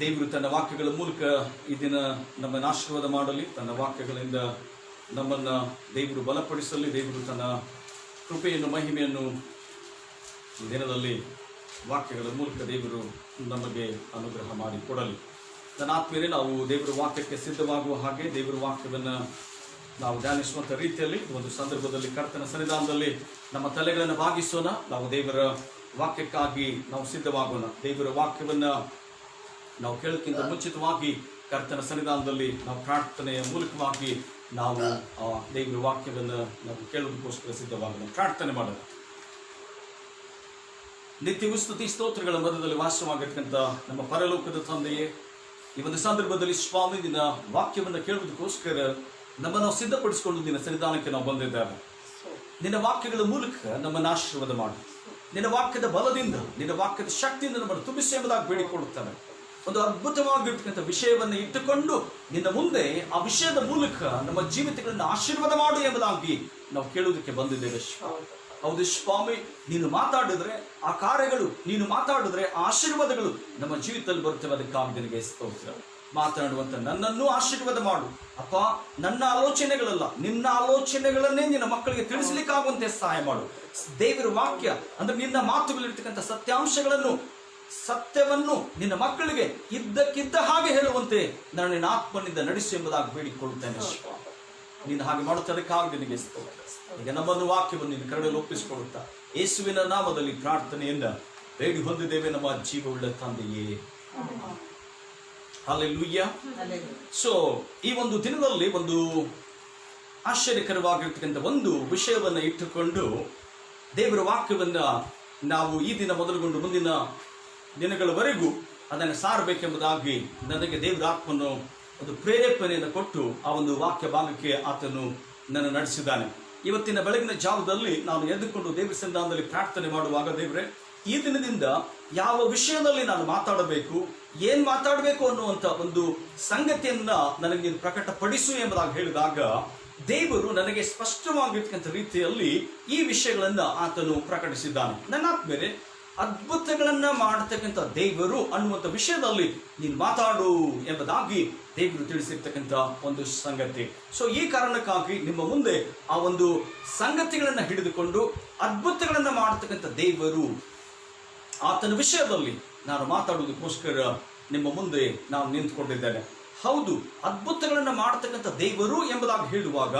ದೇವರು ತನ್ನ ವಾಕ್ಯಗಳ ಮೂಲಕ ಈ ದಿನ ನಮ್ಮನ್ನು ಆಶೀರ್ವಾದ ಮಾಡಲಿ. ತನ್ನ ವಾಕ್ಯಗಳಿಂದ ನಮ್ಮನ್ನು ದೇವರು ಬಲಪಡಿಸಲಿ. ದೇವರು ತನ್ನ ಕೃಪೆಯನ್ನು ಮಹಿಮೆಯನ್ನು ಈ ದಿನದಲ್ಲಿ ವಾಕ್ಯಗಳ ಮೂಲಕ ದೇವರು ನಮಗೆ ಅನುಗ್ರಹ ಮಾಡಿ ಕೊಡಲಿ. ನನ್ನ ಆತ್ಮೀಯರೇ, ನಾವು ದೇವರ ವಾಕ್ಯಕ್ಕೆ ಸಿದ್ಧವಾಗುವ ಹಾಗೆ ದೇವರ ವಾಕ್ಯವನ್ನು ನಾವು ಧ್ಯಾನಿಸುವಂಥ ರೀತಿಯಲ್ಲಿ ಒಂದು ಸಂದರ್ಭದಲ್ಲಿ ಕರ್ತನ ಸನ್ನಿಧಾನದಲ್ಲಿ ನಮ್ಮ ತಲೆಗಳನ್ನು ಬಾಗಿಸೋಣ. ನಾವು ದೇವರ ವಾಕ್ಯಕ್ಕಾಗಿ ನಾವು ಸಿದ್ಧವಾಗೋಣ. ದೇವರ ವಾಕ್ಯವನ್ನು ನಾವು ಕೇಳೋಕ್ಕಿಂತ ಮುಂಚಿತವಾಗಿ ಕರ್ತನ ಸನ್ನಿಧಾನದಲ್ಲಿ ನಾವು ಪ್ರಾರ್ಥನೆಯ ಮೂಲಕವಾಗಿ ನಾವು ಆ ದೇವರ ವಾಕ್ಯವನ್ನು ನಾವು ಕೇಳೋದಕ್ಕೋಸ್ಕರ ಸಿದ್ಧವಾಗೋಣ. ಪ್ರಾರ್ಥನೆ ಮಾಡೋಣ. ನಿತ್ಯವೂ ಸ್ತುತಿ ಸ್ತೋತ್ರಗಳ ಮಧ್ಯದಲ್ಲಿ ವಾಸವಾಗಿರ್ತಕ್ಕಂಥ ನಮ್ಮ ಪರಲೋಕದ ತಂದೆಯೇ, ಈ ಒಂದು ಸಂದರ್ಭದಲ್ಲಿ ಸ್ವಾಮಿ ನಿನ್ನ ವಾಕ್ಯವನ್ನು ಕೇಳುವುದಕ್ಕೋಸ್ಕರ ನಮ್ಮನ್ನು ನಾವು ಸಿದ್ಧಪಡಿಸಿಕೊಂಡು ನಿನ್ನ ಸನ್ನಿಧಾನಕ್ಕೆ ನಾವು ಬಂದಿದ್ದೇವೆ. ನಿನ್ನ ವಾಕ್ಯಗಳ ಮೂಲಕ ನಮ್ಮನ್ನು ಆಶೀರ್ವಾದ ಮಾಡಿ, ನಿನ್ನ ವಾಕ್ಯದ ಬಲದಿಂದ ನಿನ್ನ ವಾಕ್ಯದ ಶಕ್ತಿಯಿಂದ ನಮ್ಮನ್ನು ತುಂಬಿಸಿ ಎಂಬುದಾಗಿ ಬೇಡಿಕೊಳ್ಳುತ್ತೇವೆ. ಒಂದು ಅದ್ಭುತವಾಗಿರ್ತಕ್ಕಂಥ ವಿಷಯವನ್ನು ಇಟ್ಟುಕೊಂಡು ನಿನ್ನ ಮುಂದೆ ಆ ವಿಷಯದ ಮೂಲಕ ನಮ್ಮ ಜೀವಿತಗಳನ್ನು ಆಶೀರ್ವಾದ ಮಾಡು ಎಂಬುದಾಗಿ ನಾವು ಕೇಳುವುದಕ್ಕೆ ಬಂದಿದ್ದೇವೆ. ಹೌದು ಸ್ವಾಮಿ, ನೀನು ಮಾತಾಡಿದ್ರೆ ಆ ಕಾರ್ಯಗಳು, ನೀನು ಮಾತಾಡಿದ್ರೆ ಆ ಆಶೀರ್ವಾದಗಳು ನಮ್ಮ ಜೀವಿತದಲ್ಲಿ ಬರುತ್ತವೆ. ಅದಕ್ಕಾಗಿ ನಿನಗೆ ಸ್ತೋತ್ರ. ಮಾತನಾಡುವಂತ ನನ್ನನ್ನು ಆಶೀರ್ವಾದ ಮಾಡು ಅಪ್ಪ. ನನ್ನ ಆಲೋಚನೆಗಳಲ್ಲ, ನಿನ್ನ ಆಲೋಚನೆಗಳನ್ನೇ ನಿನ್ನ ಮಕ್ಕಳಿಗೆ ತಿಳಿಸ್ಲಿಕ್ಕಾಗುವಂತೆ ಸಹಾಯ ಮಾಡು. ದೇವರ ವಾಕ್ಯ ಅಂದ್ರೆ ನಿನ್ನ ಮಾತುಗಳಿರ್ತಕ್ಕಂಥ ಸತ್ಯಾಂಶಗಳನ್ನು, ಸತ್ಯವನ್ನು ನಿನ್ನ ಮಕ್ಕಳಿಗೆ ಇದ್ದಕ್ಕಿದ್ದ ಹಾಗೆ ಹೇಳುವಂತೆ ನಾನು ನಿನ್ನ ಆತ್ಮನಿಂದ ನಡೆಸು ಎಂಬುದಾಗಿ ಬೇಡಿಕೊಳ್ಳುತ್ತೇನೆ. ನೀನು ಹಾಗೆ ಮಾಡುತ್ತದಕ್ಕಾಗಿ ನಿನಗೆ ಸ್ತೋತ್ರ. ಈಗ ನಮ್ಮನ್ನು ವಾಕ್ಯವನ್ನು ನಿನ್ನ ಕರಡಲ್ಲಿ ಒಪ್ಪಿಸಿಕೊಳ್ಳುತ್ತಾ ಯೇಸುವಿನ ನಾಮದಲ್ಲಿ ಪ್ರಾರ್ಥನೆಯಿಂದ ಬೇಡಿ ಹೊಂದಿದ್ದೇವೆ ನಮ್ಮ ಜೀವವುಳ್ಳ ತಂದೆಯೇ. ಹಲ್ಲೆಲೂಯಾ. ಸೊ ಈ ಒಂದು ದಿನದಲ್ಲಿ ಒಂದು ಆಶ್ಚರ್ಯಕರವಾಗಿರ್ತಕ್ಕಂಥ ಒಂದು ವಿಷಯವನ್ನ ಇಟ್ಟುಕೊಂಡು ದೇವರ ವಾಕ್ಯವನ್ನ ನಾವು ಈ ದಿನ ಮೊದಲುಗೊಂಡು ಮುಂದಿನ ದಿನಗಳವರೆಗೂ ಅದನ್ನು ಸಾರಬೇಕೆಂಬುದಾಗಿ ನನಗೆ ದೇವರ ಆತ್ಮನು ಒಂದು ಪ್ರೇರೇಪಣೆಯನ್ನು ಕೊಟ್ಟು ಆ ಒಂದು ವಾಕ್ಯ ಭಾಗಕ್ಕೆ ಆತನು ನನ್ನ ನಡೆಸಿದ್ದಾನೆ. ಇವತ್ತಿನ ಬೆಳಗಿನ ಜಾವದಲ್ಲಿ ನಾನು ಎದ್ದುಕೊಂಡು ದೇವರ ಸನ್ನಿಧಾನದಲ್ಲಿ ಪ್ರಾರ್ಥನೆ ಮಾಡುವಾಗ, ದೇವರೇ, ಈ ದಿನದಿಂದ ಯಾವ ವಿಷಯದಲ್ಲಿ ನಾನು ಮಾತಾಡಬೇಕು, ಏನ್ ಮಾತಾಡಬೇಕು ಅನ್ನುವಂಥ ಒಂದು ಸಂಗತಿಯನ್ನ ನನಗೆ ನೀನು ಪ್ರಕಟಪಡಿಸು ಎಂಬುದಾಗಿ ಹೇಳಿದಾಗ ದೇವರು ನನಗೆ ಸ್ಪಷ್ಟವಾಗಿರ್ತಕ್ಕಂಥ ರೀತಿಯಲ್ಲಿ ಈ ವಿಷಯಗಳನ್ನ ಆತನು ಪ್ರಕಟಿಸಿದ್ದಾನೆ. ನನ್ನ ಆತ್ಮೀಯರೇ, ಅದ್ಭುತಗಳನ್ನ ಮಾಡತಕ್ಕಂಥ ದೇವರು ಅನ್ನುವಂಥ ವಿಷಯದಲ್ಲಿ ನೀನು ಮಾತಾಡು ಎಂಬುದಾಗಿ ದೇವರು ತಿಳಿಸಿರ್ತಕ್ಕಂಥ ಒಂದು ಸಂಗತಿ. ಸೊ ಈ ಕಾರಣಕ್ಕಾಗಿ ನಿಮ್ಮ ಮುಂದೆ ಆ ಒಂದು ಸಂಗತಿಗಳನ್ನ ಹಿಡಿದುಕೊಂಡು ಅದ್ಭುತಗಳನ್ನ ಮಾಡತಕ್ಕಂಥ ದೇವರು ಆತನ ವಿಷಯದಲ್ಲಿ ನಾನು ಮಾತಾಡುವುದಕ್ಕೋಸ್ಕರ ನಿಮ್ಮ ಮುಂದೆ ನಾನು ನಿಂತುಕೊಂಡಿದ್ದೇನೆ. ಹೌದು, ಅದ್ಭುತಗಳನ್ನ ಮಾಡತಕ್ಕಂಥ ದೇವರು ಎಂಬುದಾಗಿ ಹೇಳುವಾಗ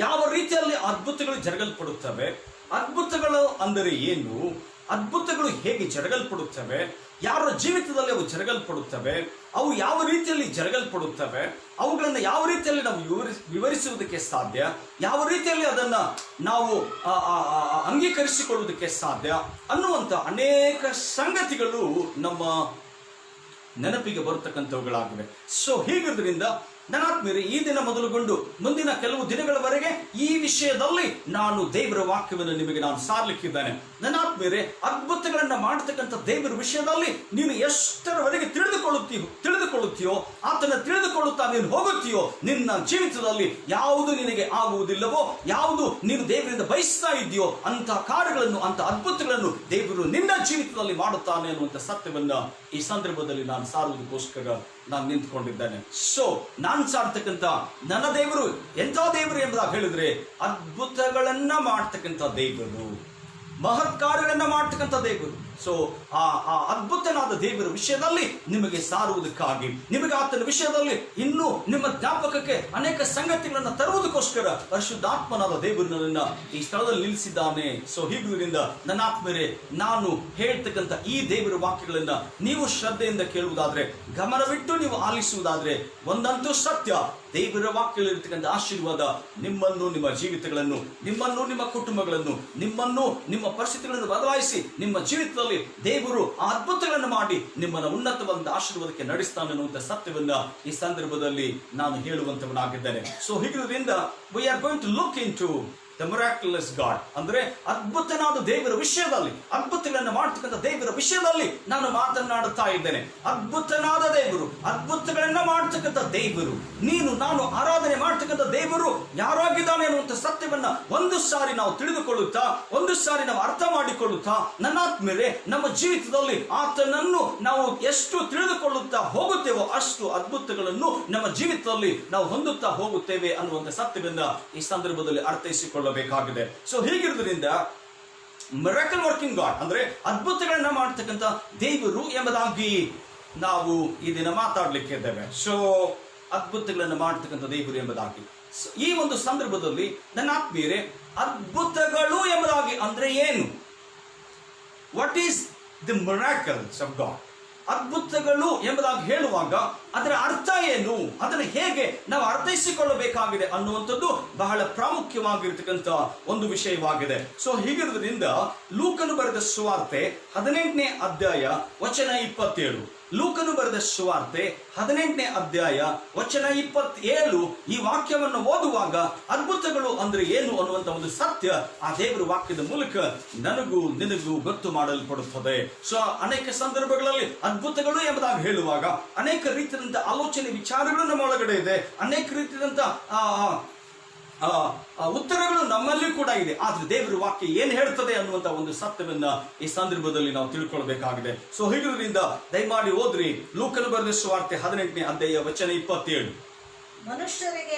ಯಾವ ರೀತಿಯಲ್ಲಿ ಅದ್ಭುತಗಳು ಜರುಗಲ್ಪಡುತ್ತವೆ, ಅದ್ಭುತಗಳು ಅಂದರೆ ಏನು, ಅದ್ಭುತಗಳು ಹೇಗೆ ಜರುಗಲ್ಪಡುತ್ತವೆ, ಯಾರ ಜೀವಿತದಲ್ಲಿ ಅವು ಜರುಗಲ್ಪಡುತ್ತವೆ, ಅವು ಯಾವ ರೀತಿಯಲ್ಲಿ ಜರುಗಲ್ಪಡುತ್ತವೆ, ಅವುಗಳನ್ನು ಯಾವ ರೀತಿಯಲ್ಲಿ ನಾವು ವಿವರಿಸುವುದಕ್ಕೆ ಸಾಧ್ಯ, ಯಾವ ರೀತಿಯಲ್ಲಿ ಅದನ್ನ ನಾವು ಅಂಗೀಕರಿಸಿಕೊಳ್ಳುವುದಕ್ಕೆ ಸಾಧ್ಯ ಅನ್ನುವಂಥ ಅನೇಕ ಸಂಗತಿಗಳು ನಮ್ಮ ನೆನಪಿಗೆ ಬರತಕ್ಕಂಥವುಗಳಾಗಿವೆ. ಸೊ ಹೀಗಿರೋದ್ರಿಂದ ನನ್ನಾತ್ಮೀಯರೇ, ಈ ದಿನ ಮೊದಲುಗೊಂಡು ಮುಂದಿನ ಕೆಲವು ದಿನಗಳವರೆಗೆ ಈ ವಿಷಯದಲ್ಲಿ ನಾನು ದೇವರ ವಾಕ್ಯವನ್ನು ನಿಮಗೆ ನಾನು ಸಾರಲಿಕ್ಕಿದ್ದೇನೆ. ನನ್ನಾತ್ಮೀಯರೇ, ಅದ್ಭುತಗಳನ್ನ ಮಾಡತಕ್ಕಂಥ ದೇವರ ವಿಷಯದಲ್ಲಿ ನೀನು ಎಷ್ಟರವರೆಗೆ ತಿಳಿದುಕೊಳ್ಳುತ್ತೀಯೋ ಆತನ ತಿಳಿದುಕೊಳ್ಳುತ್ತಾ ನೀನು ಹೋಗುತ್ತೀಯೋ, ನಿನ್ನ ಜೀವಿತದಲ್ಲಿ ಯಾವುದು ನಿನಗೆ ಆಗುವುದಿಲ್ಲವೋ, ಯಾವುದು ನೀನು ದೇವರಿಂದ ಬಯಸ್ತಾ ಇದೆಯೋ ಅಂತ ಕಾರ್ಯಗಳನ್ನು, ಅಂತ ಅದ್ಭುತಗಳನ್ನು ದೇವರು ನಿನ್ನ ಜೀವಿತದಲ್ಲಿ ಮಾಡುತ್ತಾನೆ ಅನ್ನುವಂಥ ಸತ್ಯವನ್ನ ಈ ಸಂದರ್ಭದಲ್ಲಿ ನಾನು ಸಾರುವುದಕ್ಕೋಸ್ಕರ ನಾನು ನಿಂತುಕೊಂಡಿದ್ದೇನೆ. ಸೊ ನಾನು ಸಾರ್ತಕ್ಕಂಥ ನನ್ನ ದೇವರು ಎಂಥ ದೇವರು ಎಂಬುದಾಗಿ ಹೇಳಿದ್ರೆ, ಅದ್ಭುತಗಳನ್ನ ಮಾಡ್ತಕ್ಕಂಥ ದೇವರು, ಮಹತ್ ಕಾರ್ಯಗಳನ್ನ ಮಾಡ್ತಕ್ಕಂಥ ದೇವರು. ಸೊ ಆ ಅದ್ಭುತನಾದ ದೇವರ ವಿಷಯದಲ್ಲಿ ನಿಮಗೆ ಸಾರುವುದಕ್ಕಾಗಿ, ನಿಮಗೆ ಆತನ ವಿಷಯದಲ್ಲಿ ಇನ್ನೂ ನಿಮ್ಮ ಜ್ಞಾಪಕಕ್ಕೆ ಅನೇಕ ಸಂಗತಿಗಳನ್ನು ತರುವುದಕ್ಕೋಸ್ಕರ ಪರಿಶುದ್ಧಾತ್ಮನಾದ ದೇವರು ನನ್ನನ್ನ ಈ ಸ್ಥಳದಲ್ಲಿ ನಿಲ್ಲಿಸಿದ್ದಾನೆ. ಸೊ ಹೀಗಿರುವುದರಿಂದ ನನ್ನ ಆತ್ಮರೇ, ನಾನು ಹೇಳ್ತಕ್ಕಂಥ ಈ ದೇವರ ವಾಕ್ಯಗಳನ್ನ ನೀವು ಶ್ರದ್ಧೆಯಿಂದ ಕೇಳುವುದಾದ್ರೆ, ಗಮನವಿಟ್ಟು ನೀವು ಆಲಿಸುವುದಾದ್ರೆ, ಒಂದಂತೂ ಸತ್ಯ, ದೇವರ ವಾಕ್ಯದಲ್ಲಿರ್ತಕ್ಕಂಥ ಆಶೀರ್ವಾದ ನಿಮ್ಮನ್ನು, ನಿಮ್ಮ ಜೀವಿತಗಳನ್ನು, ನಿಮ್ಮನ್ನು, ನಿಮ್ಮ ಕುಟುಂಬಗಳನ್ನು, ನಿಮ್ಮನ್ನು, ನಿಮ್ಮ ಪರಿಸ್ಥಿತಿಗಳನ್ನು ಬದಲಾಯಿಸಿ ನಿಮ್ಮ ಜೀವಿತದಲ್ಲಿ ದೇವರು ಆ ಅದ್ಭುತಗಳನ್ನು ಮಾಡಿ ನಿಮ್ಮನ್ನು ಉನ್ನತವಾದ ಆಶೀರ್ವಾದಕ್ಕೆ ನಡೆಸ್ತಾನೆ ಅನ್ನುವಂಥ ಸತ್ಯವನ್ನ ಈ ಸಂದರ್ಭದಲ್ಲಿ ನಾನು ಹೇಳುವಂತವನಾಗಿದ್ದೇನೆ. ಸೊ ಹೀಗಿರೋದ್ರಿಂದ we are going to look into the miraculous God, ಅಂದ್ರೆ ಅದ್ಭುತನಾದ ದೇವರ ವಿಷಯದಲ್ಲಿ, ಅದ್ಭುತಗಳನ್ನು ಮಾಡತಕ್ಕಂಥ ದೇವರ ವಿಷಯದಲ್ಲಿ ನಾನು ಮಾತನಾಡುತ್ತಾ ಇದ್ದೇನೆ. ಅದ್ಭುತನಾದ ದೇವರು, ಅದ್ಭುತಗಳನ್ನ ಮಾಡತಕ್ಕಂಥ ದೇವರು, ನೀನು ನಾನು ಆರಾಧನೆ ಮಾಡತಕ್ಕಂಥ ದೇವರು ಯಾರಾಗಿದ್ದಾನೆ ಅನ್ನುವಂಥ ಸತ್ಯವನ್ನ ಒಂದು ಸಾರಿ ನಾವು ತಿಳಿದುಕೊಳ್ಳುತ್ತಾ, ಒಂದು ಸಾರಿ ನಾವು ಅರ್ಥ ಮಾಡಿಕೊಳ್ಳುತ್ತಾ, ನನ್ನಾತ್ಮರೇ, ನಮ್ಮ ಜೀವಿತದಲ್ಲಿ ಆತನನ್ನು ನಾವು ಎಷ್ಟು ತಿಳಿದುಕೊಳ್ಳುತ್ತಾ ಅರ್ಥೈಸಿಕೊಳ್ಳುತ್ತಾ ಹೋಗುತ್ತೇವೋ ಅಷ್ಟು ಅದ್ಭುತಗಳನ್ನು ನಮ್ಮ ಜೀವಿತದಲ್ಲಿ ನಾವು ಹೊಂದುತ್ತಾ ಹೋಗುತ್ತೇವೆ ಅನ್ನುವಂಥ ಸತ್ಯದಿಂದ ಈ ಸಂದರ್ಭದಲ್ಲಿ ಅರ್ಥೈಸಿಕೊಳ್ಳಬೇಕಾಗಿದೆ. ಸೊ ಹೀಗಿರುವುದರಿಂದ ಮಿರಾಕಲ್ ವರ್ಕಿಂಗ್ ಗಾಡ್ ಅಂದ್ರೆ ಅದ್ಭುತಗಳನ್ನ ಮಾಡ್ತಕ್ಕಂಥ ದೇವರು ಎಂಬುದಾಗಿ ನಾವು ಈ ದಿನ ಮಾತಾಡ್ಲಿಕ್ಕೆ ಇದ್ದೇವೆ. ಸೊ ಅದ್ಭುತಗಳನ್ನು ಮಾಡ್ತಕ್ಕಂಥ ದೇವರು ಎಂಬುದಾಗಿ ಈ ಒಂದು ಸಂದರ್ಭದಲ್ಲಿ ನನ್ನ ಆತ್ಮೀಯರೇ, ಅದ್ಭುತಗಳು ಎಂಬುದಾಗಿ ಅಂದ್ರೆ ಏನು? What is the miracles of God? ಅದ್ಭುತಗಳು ಎಂಬುದಾಗಿ ಹೇಳುವಾಗ ಅದರ ಅರ್ಥ ಏನು, ಅದನ್ನು ಹೇಗೆ ನಾವು ಅರ್ಥೈಸಿಕೊಳ್ಳಬೇಕಾಗಿದೆ ಅನ್ನುವಂಥದ್ದು ಬಹಳ ಪ್ರಾಮುಖ್ಯವಾಗಿರ್ತಕ್ಕಂಥ ಒಂದು ವಿಷಯವಾಗಿದೆ. ಸೊ ಹೀಗಿರೋದ್ರಿಂದ ಲೂಕನು ಬರೆದ ಸುವಾರ್ತೆ 18ನೇ ಅಧ್ಯಾಯ ವಚನ 27, ಲೂಕನು ಬರೆದ ಸುವಾರ್ತೆ 18ನೇ ಅಧ್ಯಾಯ ವಚನ 27 ಈ ವಾಕ್ಯವನ್ನು ಓದುವಾಗ ಅದ್ಭುತಗಳು ಅಂದ್ರೆ ಏನು ಅನ್ನುವಂಥ ಒಂದು ಸತ್ಯ ಆ ದೇವರ ವಾಕ್ಯದ ಮೂಲಕ ನನಗೂ ನಿನಗೂ ಗೊತ್ತು ಮಾಡಲ್ಪಡುತ್ತದೆ. ಸೊ ಅನೇಕ ಸಂದರ್ಭಗಳಲ್ಲಿ ಅದ್ಭುತಗಳು ಎಂಬುದಾಗಿ ಹೇಳುವಾಗ ಅನೇಕ ರೀತಿಯಾದಂತಹ ಆಲೋಚನೆ ವಿಚಾರಗಳು ನಮ್ಮ ಒಳಗಡೆ ಇದೆ, ಅನೇಕ ರೀತಿಯಾದಂತಹ ಉತ್ತರಗಳು ನಮ್ಮಲ್ಲಿ ಕೂಡ ಇದೆ. ಆದ್ರೆ ದೇವರ ವಾಕ್ಯ ಏನ್ ಹೇಳ್ತದೆ ಅನ್ನುವಂತ ಒಂದು ಸತ್ಯವನ್ನ ಈ ಸಂದರ್ಭದಲ್ಲಿ ನಾವು ತಿಳ್ಕೊಳ್ಬೇಕಾಗಿದೆ. ಸೊ ಹೀಗಿರೋದ್ರಿಂದ ದಯಮಾಡಿ ಓದ್ರಿ ಲೂಕನು ಬರೆದ ಸುವಾರ್ತೆ 18ನೇ ಅಧ್ಯಾಯ ವಚನ 27. ಮನುಷ್ಯರಿಗೆ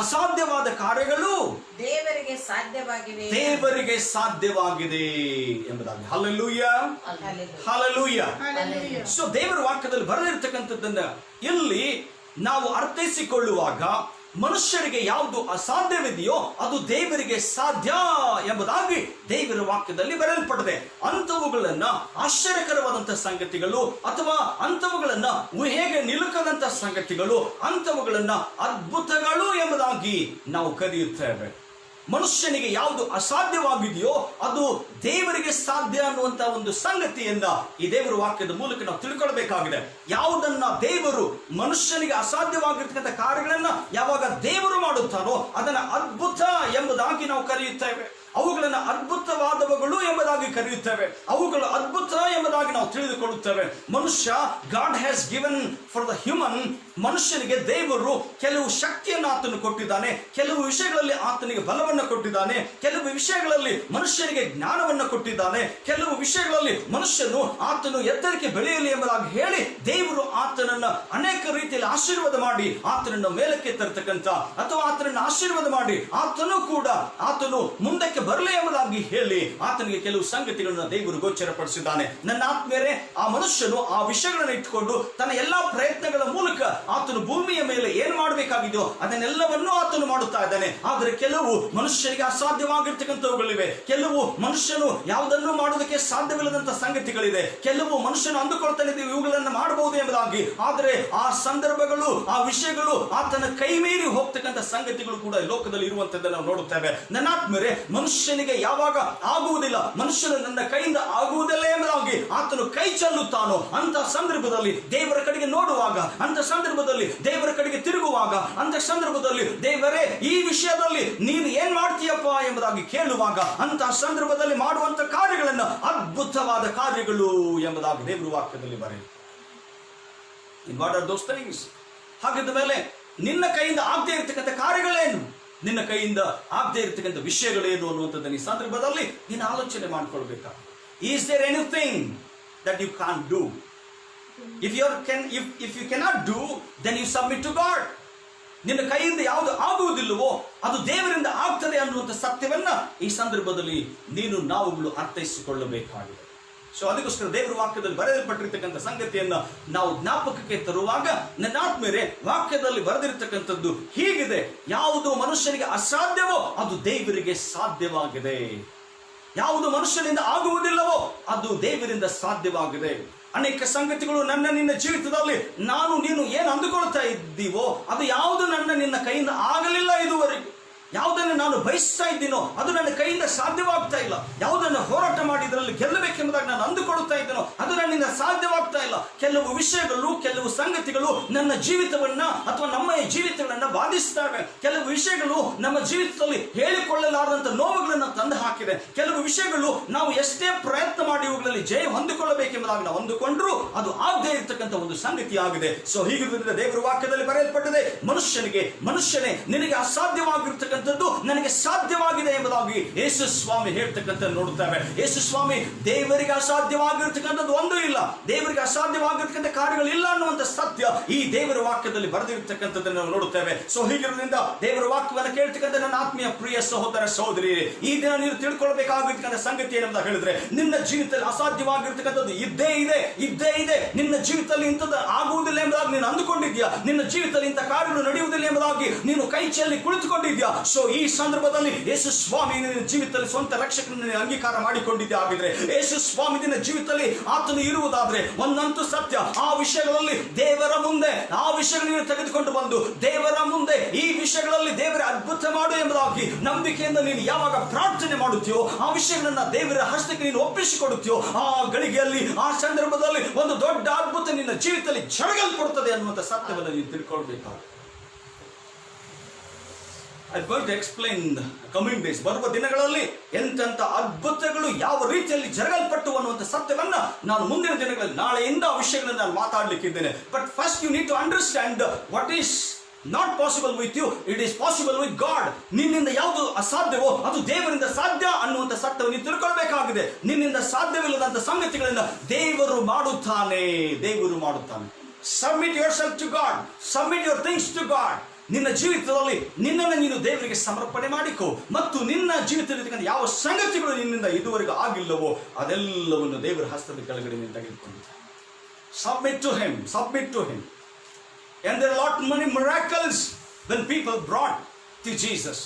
ಅಸಾಧ್ಯವಾದ ಕಾರ್ಯಗಳು ದೇವರಿಗೆ ಸಾಧ್ಯವಾಗಿವೆ, ದೇವರಿಗೆ ಸಾಧ್ಯವಾಗಿದೆ ಎಂಬುದಾಗಿ. Hallelujah, hallelujah. ಸೊ ದೇವರ ವಾಕ್ಯದಲ್ಲಿ ಬರೆದಿರ್ತಕ್ಕಂಥದ್ದನ್ನ ಇಲ್ಲಿ ನಾವು ಅರ್ಥೈಸಿಕೊಳ್ಳುವಾಗ ಮನುಷ್ಯರಿಗೆ ಯಾವುದು ಅಸಾಧ್ಯವಿದೆಯೋ ಅದು ದೇವರಿಗೆ ಸಾಧ್ಯ ಎಂಬುದಾಗಿ ದೇವರ ವಾಕ್ಯದಲ್ಲಿ ಬರೆಯಲ್ಪಟ್ಟಿದೆ. ಅಂಥವುಗಳನ್ನ ಆಶ್ಚರ್ಯಕರವಾದಂತಹ ಸಂಗತಿಗಳು ಅಥವಾ ಅಂಥವುಗಳನ್ನ ಊಹೆಗೆ ನಿಲುಕದಂತಹ ಸಂಗತಿಗಳು, ಅಂಥವುಗಳನ್ನ ಅದ್ಭುತಗಳು ಎಂಬುದಾಗಿ ನಾವು ಕರೆಯುತ್ತೇವೆ. ಮನುಷ್ಯನಿಗೆ ಯಾವುದು ಅಸಾಧ್ಯವಾಗಿದೆಯೋ ಅದು ದೇವರಿಗೆ ಸಾಧ್ಯ ಅನ್ನುವಂತ ಒಂದು ಸಂಗತಿಯನ್ನ ಈ ದೇವರ ವಾಕ್ಯದ ಮೂಲಕ ನಾವು ತಿಳ್ಕೊಳ್ಬೇಕಾಗಿದೆ. ಯಾವುದನ್ನ ದೇವರು ಮನುಷ್ಯನಿಗೆ ಅಸಾಧ್ಯವಾಗಿರ್ತಕ್ಕಂಥ ಕಾರ್ಯಗಳನ್ನ ಯಾವಾಗ ದೇವರು ಮಾಡುತ್ತಾನೋ ಅದನ್ನ ಅದ್ಭುತ ಎಂಬುದಾಗಿ ನಾವು ಕರೆಯುತ್ತೇವೆ. ಅವುಗಳನ್ನು ಅದ್ಭುತವಾದವುಗಳು ಎಂಬುದಾಗಿ ಕರೆಯುತ್ತೇವೆ, ಅವುಗಳು ಅದ್ಭುತ ಎಂಬುದಾಗಿ ನಾವು ತಿಳಿದುಕೊಳ್ಳುತ್ತೇವೆ. ಮನುಷ್ಯ, god has given for the human, ಮನುಷ್ಯನಿಗೆ ದೇವರು ಕೆಲವು ಶಕ್ತಿಯನ್ನು ಆತನು ಕೊಟ್ಟಿದ್ದಾನೆ, ಕೆಲವು ವಿಷಯಗಳಲ್ಲಿ ಆತನಿಗೆ ಬಲವನ್ನು ಕೊಟ್ಟಿದ್ದಾನೆ, ಕೆಲವು ವಿಷಯಗಳಲ್ಲಿ ಮನುಷ್ಯನಿಗೆ ಜ್ಞಾನವನ್ನು ಕೊಟ್ಟಿದ್ದಾನೆ, ಕೆಲವು ವಿಷಯಗಳಲ್ಲಿ ಮನುಷ್ಯನು ಆತನು ಎತ್ತರಕ್ಕೆ ಬೆಳೆಯಲಿ ಎಂಬುದಾಗಿ ಹೇಳಿ ದೇವರು ಆತನನ್ನ ಅನೇಕ ರೀತಿಯಲ್ಲಿ ಆಶೀರ್ವಾದ ಮಾಡಿ ಆತನನ್ನು ಮೇಲಕ್ಕೆ ತರ್ತಕ್ಕಂಥ ಅಥವಾ ಆತನನ್ನು ಆಶೀರ್ವಾದ ಮಾಡಿ ಆತನು ಮುಂದಕ್ಕೆ ಬರಲಿ ಎಂಬುದಾಗಿ ಹೇಳಿ ಆತನಿಗೆ ಕೆಲವು ಸಂಗತಿಗಳನ್ನ ದೇವರು ಗೋಚರಪಡಿಸಿದ್ದಾನೆ. ನನ್ನ ಆತ್ಮೀಯರೇ, ಆ ಮನುಷ್ಯನು ಆ ವಿಷಯಗಳನ್ನು ಇಟ್ಟುಕೊಂಡು ತನ್ನ ಎಲ್ಲಾ ಪ್ರಯತ್ನಗಳ ಮೂಲಕ ಆತನು ಭೂಮಿಯ ಮೇಲೆ ಏನು ಮಾಡಬೇಕಾಗಿದೆಯೋ ಅದನ್ನೆಲ್ಲವನ್ನೂ ಆತನು ಮಾಡುತ್ತಾ ಇದ್ದಾನೆ. ಆದರೆ ಕೆಲವು ಮನುಷ್ಯನಿಗೆ ಅಸಾಧ್ಯವಾಗಿರ್ತಕ್ಕಂಥವುಗಳಿವೆ, ಕೆಲವು ಮನುಷ್ಯನು ಯಾವುದನ್ನು ಮಾಡೋದಕ್ಕೆ ಸಾಧ್ಯವಿಲ್ಲದಂತ ಸಂಗತಿಗಳಿದೆ, ಕೆಲವು ಮನುಷ್ಯನು ಅಂದುಕೊಳ್ತಾನೆ ಇವುಗಳನ್ನು ಮಾಡಬಹುದು ಎಂಬುದಾಗಿ. ಆದರೆ ಆ ಸಂದರ್ಭಗಳು, ಆ ವಿಷಯಗಳು ಆತನ ಕೈ ಮೀರಿ ಹೋಗ್ತಕ್ಕಂಥ ಸಂಗತಿಗಳು ಕೂಡ ಲೋಕದಲ್ಲಿ ಇರುವಂತದ್ದನ್ನು ನಾವು ನೋಡುತ್ತೇವೆ. ನನ್ನ ಆತ್ಮೀಯರೇ, ಮನುಷ್ಯನಿಗೆ ಯಾವಾಗ ಆಗುವುದಿಲ್ಲ, ಮನುಷ್ಯನು ನನ್ನ ಕೈಯಿಂದ ಆಗುವುದಿಲ್ಲ ಎಂಬುದಾಗಿ ಆತನು ಕೈ ಚೆಲ್ಲುತ್ತಾನೋ ಅಂತ ಸಂದರ್ಭದಲ್ಲಿ ದೇವರ ಕಡೆಗೆ ನೋಡುವಾಗ, ಅಂತ ಸಂದರ್ಭದಲ್ಲಿ ದೇವರ ಕಡೆಗೆ ತಿರುಗುವಾಗ, ಅಂತ ಸಂದರ್ಭದಲ್ಲಿ ದೇವರೇ ಈ ವಿಷಯದಲ್ಲಿ ನೀನು ಏನ್ ಮಾಡ್ತೀಯಪ್ಪ ಎಂಬುದಾಗಿ ಕೇಳುವಾಗ ಅಂತ ಸಂದರ್ಭದಲ್ಲಿ ಮಾಡುವಂತ ಕಾರ್ಯಗಳನ್ನು ಅದ್ಭುತವಾದ ಕಾರ್ಯಗಳು ಎಂಬುದಾಗಿ ದೇವರ ವಾಕ್ಯದಲ್ಲಿ ಬರೆಯುತ್ತೆ. What are those things? ಹಾಗಿದ್ದ ಮೇಲೆ ನಿನ್ನ ಕೈಯಿಂದ ಆಗದೆ ಇರತಕ್ಕಂಥ ಕಾರ್ಯಗಳೇನು, ನಿನ್ನ ಕೈಯಿಂದ ಆಗದೆ ಇರತಕ್ಕಂಥ ವಿಷಯಗಳೇನು ಅನ್ನುವಂಥದ್ದನ್ನು ಈ ಸಂದರ್ಭದಲ್ಲಿ ನೀನು ಆಲೋಚನೆ ಮಾಡಿಕೊಳ್ಬೇಕಾಗ. Is there anything that you can't do? If you cannot do, then you submit to God. ನಿನ್ನ ಕೈಯಿಂದ ಯಾವುದು ಆಗುವುದಿಲ್ಲವೋ ಅದು ದೇವರಿಂದ ಆಗ್ತದೆ ಅನ್ನುವಂಥ ಸತ್ಯವನ್ನ ಈ ಸಂದರ್ಭದಲ್ಲಿ ನಾವುಗಳು ಅರ್ಥೈಸಿಕೊಳ್ಳಬೇಕಾಗಿದೆ. ಸೊ ಅದಕ್ಕೋಸ್ಕರ ದೇವರ ವಾಕ್ಯದಲ್ಲಿ ಬರೆಯಲ್ಪಟ್ಟಿರ್ತಕ್ಕಂಥ ಸಂಗತಿಯನ್ನ ನಾವು ಜ್ಞಾಪಕಕ್ಕೆ ತರುವಾಗ ನನ್ನ ಆತ್ಮೀಯರೇ, ವಾಕ್ಯದಲ್ಲಿ ಬರೆದಿರ್ತಕ್ಕಂಥದ್ದು ಹೀಗಿದೆ: ಯಾವುದು ಮನುಷ್ಯನಿಗೆ ಅಸಾಧ್ಯವೋ ಅದು ದೇವರಿಗೆ ಸಾಧ್ಯವಾಗಿದೆ, ಯಾವುದು ಮನುಷ್ಯನಿಂದ ಆಗುವುದಿಲ್ಲವೋ ಅದು ದೇವರಿಂದ ಸಾಧ್ಯವಾಗಿದೆ. ಅನೇಕ ಸಂಗತಿಗಳು ನನ್ನ ನಿನ್ನ ಜೀವಿತದಲ್ಲಿ ನಾನು ನೀನು ಏನು ಅಂದುಕೊಳ್ತಾ ಇದ್ದೀವೋ ಅದು ಯಾವುದು ನಿನ್ನ ಕೈಯಿಂದ ಆಗಲಿಲ್ಲ ಇದುವರೆಗೂ. ಯಾವುದನ್ನು ನಾನು ಬಯಸ್ತಾ ಇದ್ದೀನೋ ಅದು ನನ್ನ ಕೈಯಿಂದ ಸಾಧ್ಯವಾಗ್ತಾ ಇಲ್ಲ. ಯಾವುದನ್ನು ಹೋರಾಟ ಮಾಡಿ ಇದರಲ್ಲಿ ಗೆಲ್ಲಬೇಕೆಂಬುದಾಗಿ ನಾನು ಅಂದುಕೊಳ್ಳುತ್ತಾ ಇದ್ದೇನೋ ಅದು ನನ್ನಿಂದ ಸಾಧ್ಯವಾಗ್ತಾ ಇಲ್ಲ. ಕೆಲವು ವಿಷಯಗಳು, ಕೆಲವು ಸಂಗತಿಗಳು ನನ್ನ ಜೀವಿತವನ್ನ ಅಥವಾ ನಮ್ಮ ಜೀವಿತಗಳನ್ನ ಬಾಧಿಸ್ತವೆ. ಕೆಲವು ವಿಷಯಗಳು ನಮ್ಮ ಜೀವಿತದಲ್ಲಿ ಹೇಳಿಕೊಳ್ಳಲಾರದಂತ ನೋವುಗಳನ್ನು ತಂದು ಹಾಕಿದೆ. ಕೆಲವು ವಿಷಯಗಳು ನಾವು ಎಷ್ಟೇ ಪ್ರಯತ್ನ ಮಾಡಿ ಇವುಗಳಲ್ಲಿ ಜಯ ಹೊಂದಿಕೊಳ್ಳಬೇಕೆಂಬುದಾಗಿ ನಾವು ಅಂದುಕೊಂಡ್ರು ಅದು ಆಗದೆ ಇರತಕ್ಕಂಥ ಒಂದು ಸಂಗತಿ ಆಗಿದೆ. ಸೊ ಹೀಗಿರುವುದರಿಂದ ದೇವರ ವಾಕ್ಯದಲ್ಲಿ ಬರೆಯಲ್ಪಟ್ಟಿದೆ, ಮನುಷ್ಯನೇ ನಿನಗೆ ಅಸಾಧ್ಯವಾಗಿರ್ತಕ್ಕಂಥ ನನಗೆ ಸಾಧ್ಯವಾಗಿದೆ ಎಂಬುದಾಗಿ ಯೇಸು ಸ್ವಾಮಿ ಹೇಳ್ತಕ್ಕಂಥ ನೋಡುತ್ತೇವೆ. ಯೇಸು ಸ್ವಾಮಿ ದೇವರಿಗೆ ಅಸಾಧ್ಯವಾಗಿರ್ತಕ್ಕಂಥದ್ದು ಒಂದೂ ಇಲ್ಲ. ದೇವರಿಗೆ ಅಸಾಧ್ಯವಾಗಿರ್ತಕ್ಕಂಥ ಕಾರ್ಯಗಳಿಲ್ಲ ಅನ್ನುವಂಥ ಸತ್ಯ ಈ ದೇವರ ವಾಕ್ಯದಲ್ಲಿ ಬರೆದಿರ್ತಕ್ಕಂಥದ್ದನ್ನು ನಾವು ನೋಡುತ್ತೇವೆ. ಸೊ ಹೀಗಿರೋದ್ರಿಂದ ದೇವರ ವಾಕ್ಯವನ್ನು ಕೇಳ್ತಕ್ಕಂಥ ನನ್ನ ಆತ್ಮೀಯ ಪ್ರಿಯ ಸಹೋದರ ಸಹೋದರಿ, ಈ ದಿನ ನೀನು ತಿಳ್ಕೊಳ್ಬೇಕಾಗಿರ್ತಕ್ಕಂಥ ಸಂಗತಿ ಏನಂತ ಹೇಳಿದ್ರೆ, ನಿನ್ನ ಜೀವಿತದಲ್ಲಿ ಅಸಾಧ್ಯವಾಗಿರ್ತಕ್ಕಂಥದ್ದು ಇದ್ದೇ ಇದೆ. ನಿನ್ನ ಜೀವಿತದಲ್ಲಿ ಇಂಥದ್ದು ಆಗುವುದಿಲ್ಲ ಎಂಬುದಾಗಿ ನೀನು ಅಂದುಕೊಂಡಿದ್ಯಾ, ನಿನ್ನ ಜೀವಿತದಲ್ಲಿ ಇಂಥ ಕಾರ್ಯಗಳು ನಡೆಯುವುದಿಲ್ಲ ಎಂಬುದಾಗಿ ನೀನು ಕೈ ಚೆಲ್ಲಿ ಕುಳಿತುಕೊಂಡಿದ್ಯಾ. ಸೊ ಈ ಸಂದರ್ಭದಲ್ಲಿ ಯೇಸು ಸ್ವಾಮಿ ನಿನ್ನ ಜೀವಿತದಲ್ಲಿ ಸ್ವಂತ ರಕ್ಷಕನನ್ನು ಅಂಗೀಕಾರ ಮಾಡಿಕೊಂಡಿದ್ದೆ ಆಗಿದ್ರೆ, ಯೇಸು ಸ್ವಾಮಿ ನಿನ್ನ ಜೀವಿತದಲ್ಲಿ ಆತನು ಇರುವುದಾದ್ರೆ, ಒಂದಂತೂ ಸತ್ಯ, ಆ ವಿಷಯಗಳಲ್ಲಿ ದೇವರ ಮುಂದೆ ಆ ವಿಷಯಗಳನ್ನು ತೆಗೆದುಕೊಂಡು ಬಂದು ದೇವರ ಮುಂದೆ ಈ ವಿಷಯಗಳಲ್ಲಿ ದೇವರ ಅದ್ಭುತ ಮಾಡು ಎಂಬುದಾಗಿ ನಂಬಿಕೆಯಿಂದ ನೀನು ಯಾವಾಗ ಪ್ರಾರ್ಥನೆ ಮಾಡುತ್ತೀಯೋ, ಆ ವಿಷಯಗಳನ್ನ ದೇವರ ಹಸ್ತಕ್ಕೆ ನೀನು ಒಪ್ಪಿಸಿಕೊಡುತ್ತೀಯೋ, ಆ ಗಳಿಗೆಯಲ್ಲಿ ಆ ಸಂದರ್ಭದಲ್ಲಿ ಒಂದು ದೊಡ್ಡ ಅದ್ಭುತ ನಿನ್ನ ಜೀವಿತದಲ್ಲಿ ಜರುಗಲ್ಪಡುತ್ತದೆ ಅನ್ನುವಂಥ ಸತ್ಯವನ್ನು ನೀನು ತಿಳ್ಕೊಳ್ಬೇಕಾಗುತ್ತೆ. I'm going to explain coming days. ಬರುವ ದಿನಗಳಲ್ಲಿ ಎಂತೆಂಥ ಅದ್ಭುತಗಳು ಯಾವ ರೀತಿಯಲ್ಲಿ ಜರಗಲ್ಪಟ್ಟು ಅನ್ನುವಂಥ ಸತ್ಯವನ್ನ ನಾನು ಮುಂದಿನ ದಿನಗಳಲ್ಲಿ ನಾಳೆಯಿಂದ ಆ ವಿಷಯಗಳನ್ನು ನಾನು ಮಾತಾಡಲಿಕ್ಕಿದ್ದೇನೆ. But first you need to understand what is not possible with you, it is possible with God. ನಿನ್ನಿಂದ ಯಾವುದು ಅಸಾಧ್ಯವೋ ಅದು ದೇವರಿಂದ ಸಾಧ್ಯ ಅನ್ನುವಂಥ ಸತ್ಯವನ್ನು ನೀವು ತಿಳ್ಕೊಳ್ಬೇಕಾಗಿದೆ. ನಿನ್ನಿಂದ ಸಾಧ್ಯವಿಲ್ಲದಂಥ ಸಂಗತಿಗಳನ್ನ ದೇವರು ಮಾಡುತ್ತಾನೆ. Submit your self to God, submit your things to God. ನಿನ್ನ ಜೀವಿತದಲ್ಲಿ ನಿನ್ನನ್ನು ನೀನು ದೇವರಿಗೆ ಸಮರ್ಪಣೆ ಮಾಡಿಕೋ, ಮತ್ತು ನಿನ್ನ ಜೀವಿತದಲ್ಲಿ ಯಾವ ಸಂಗತಿಗಳು ನಿನ್ನಿಂದ ಇದುವರೆಗೂ ಆಗಿಲ್ಲವೋ ಅದೆಲ್ಲವನ್ನು ದೇವರ ಹಸ್ತದ ಕೆಳಗಡೆ ನೀನು ತೆಗೆದುಕೊಂಡಿದ್ದೆ. Submit to him. And there are a lot many miracles when people brought to Jesus.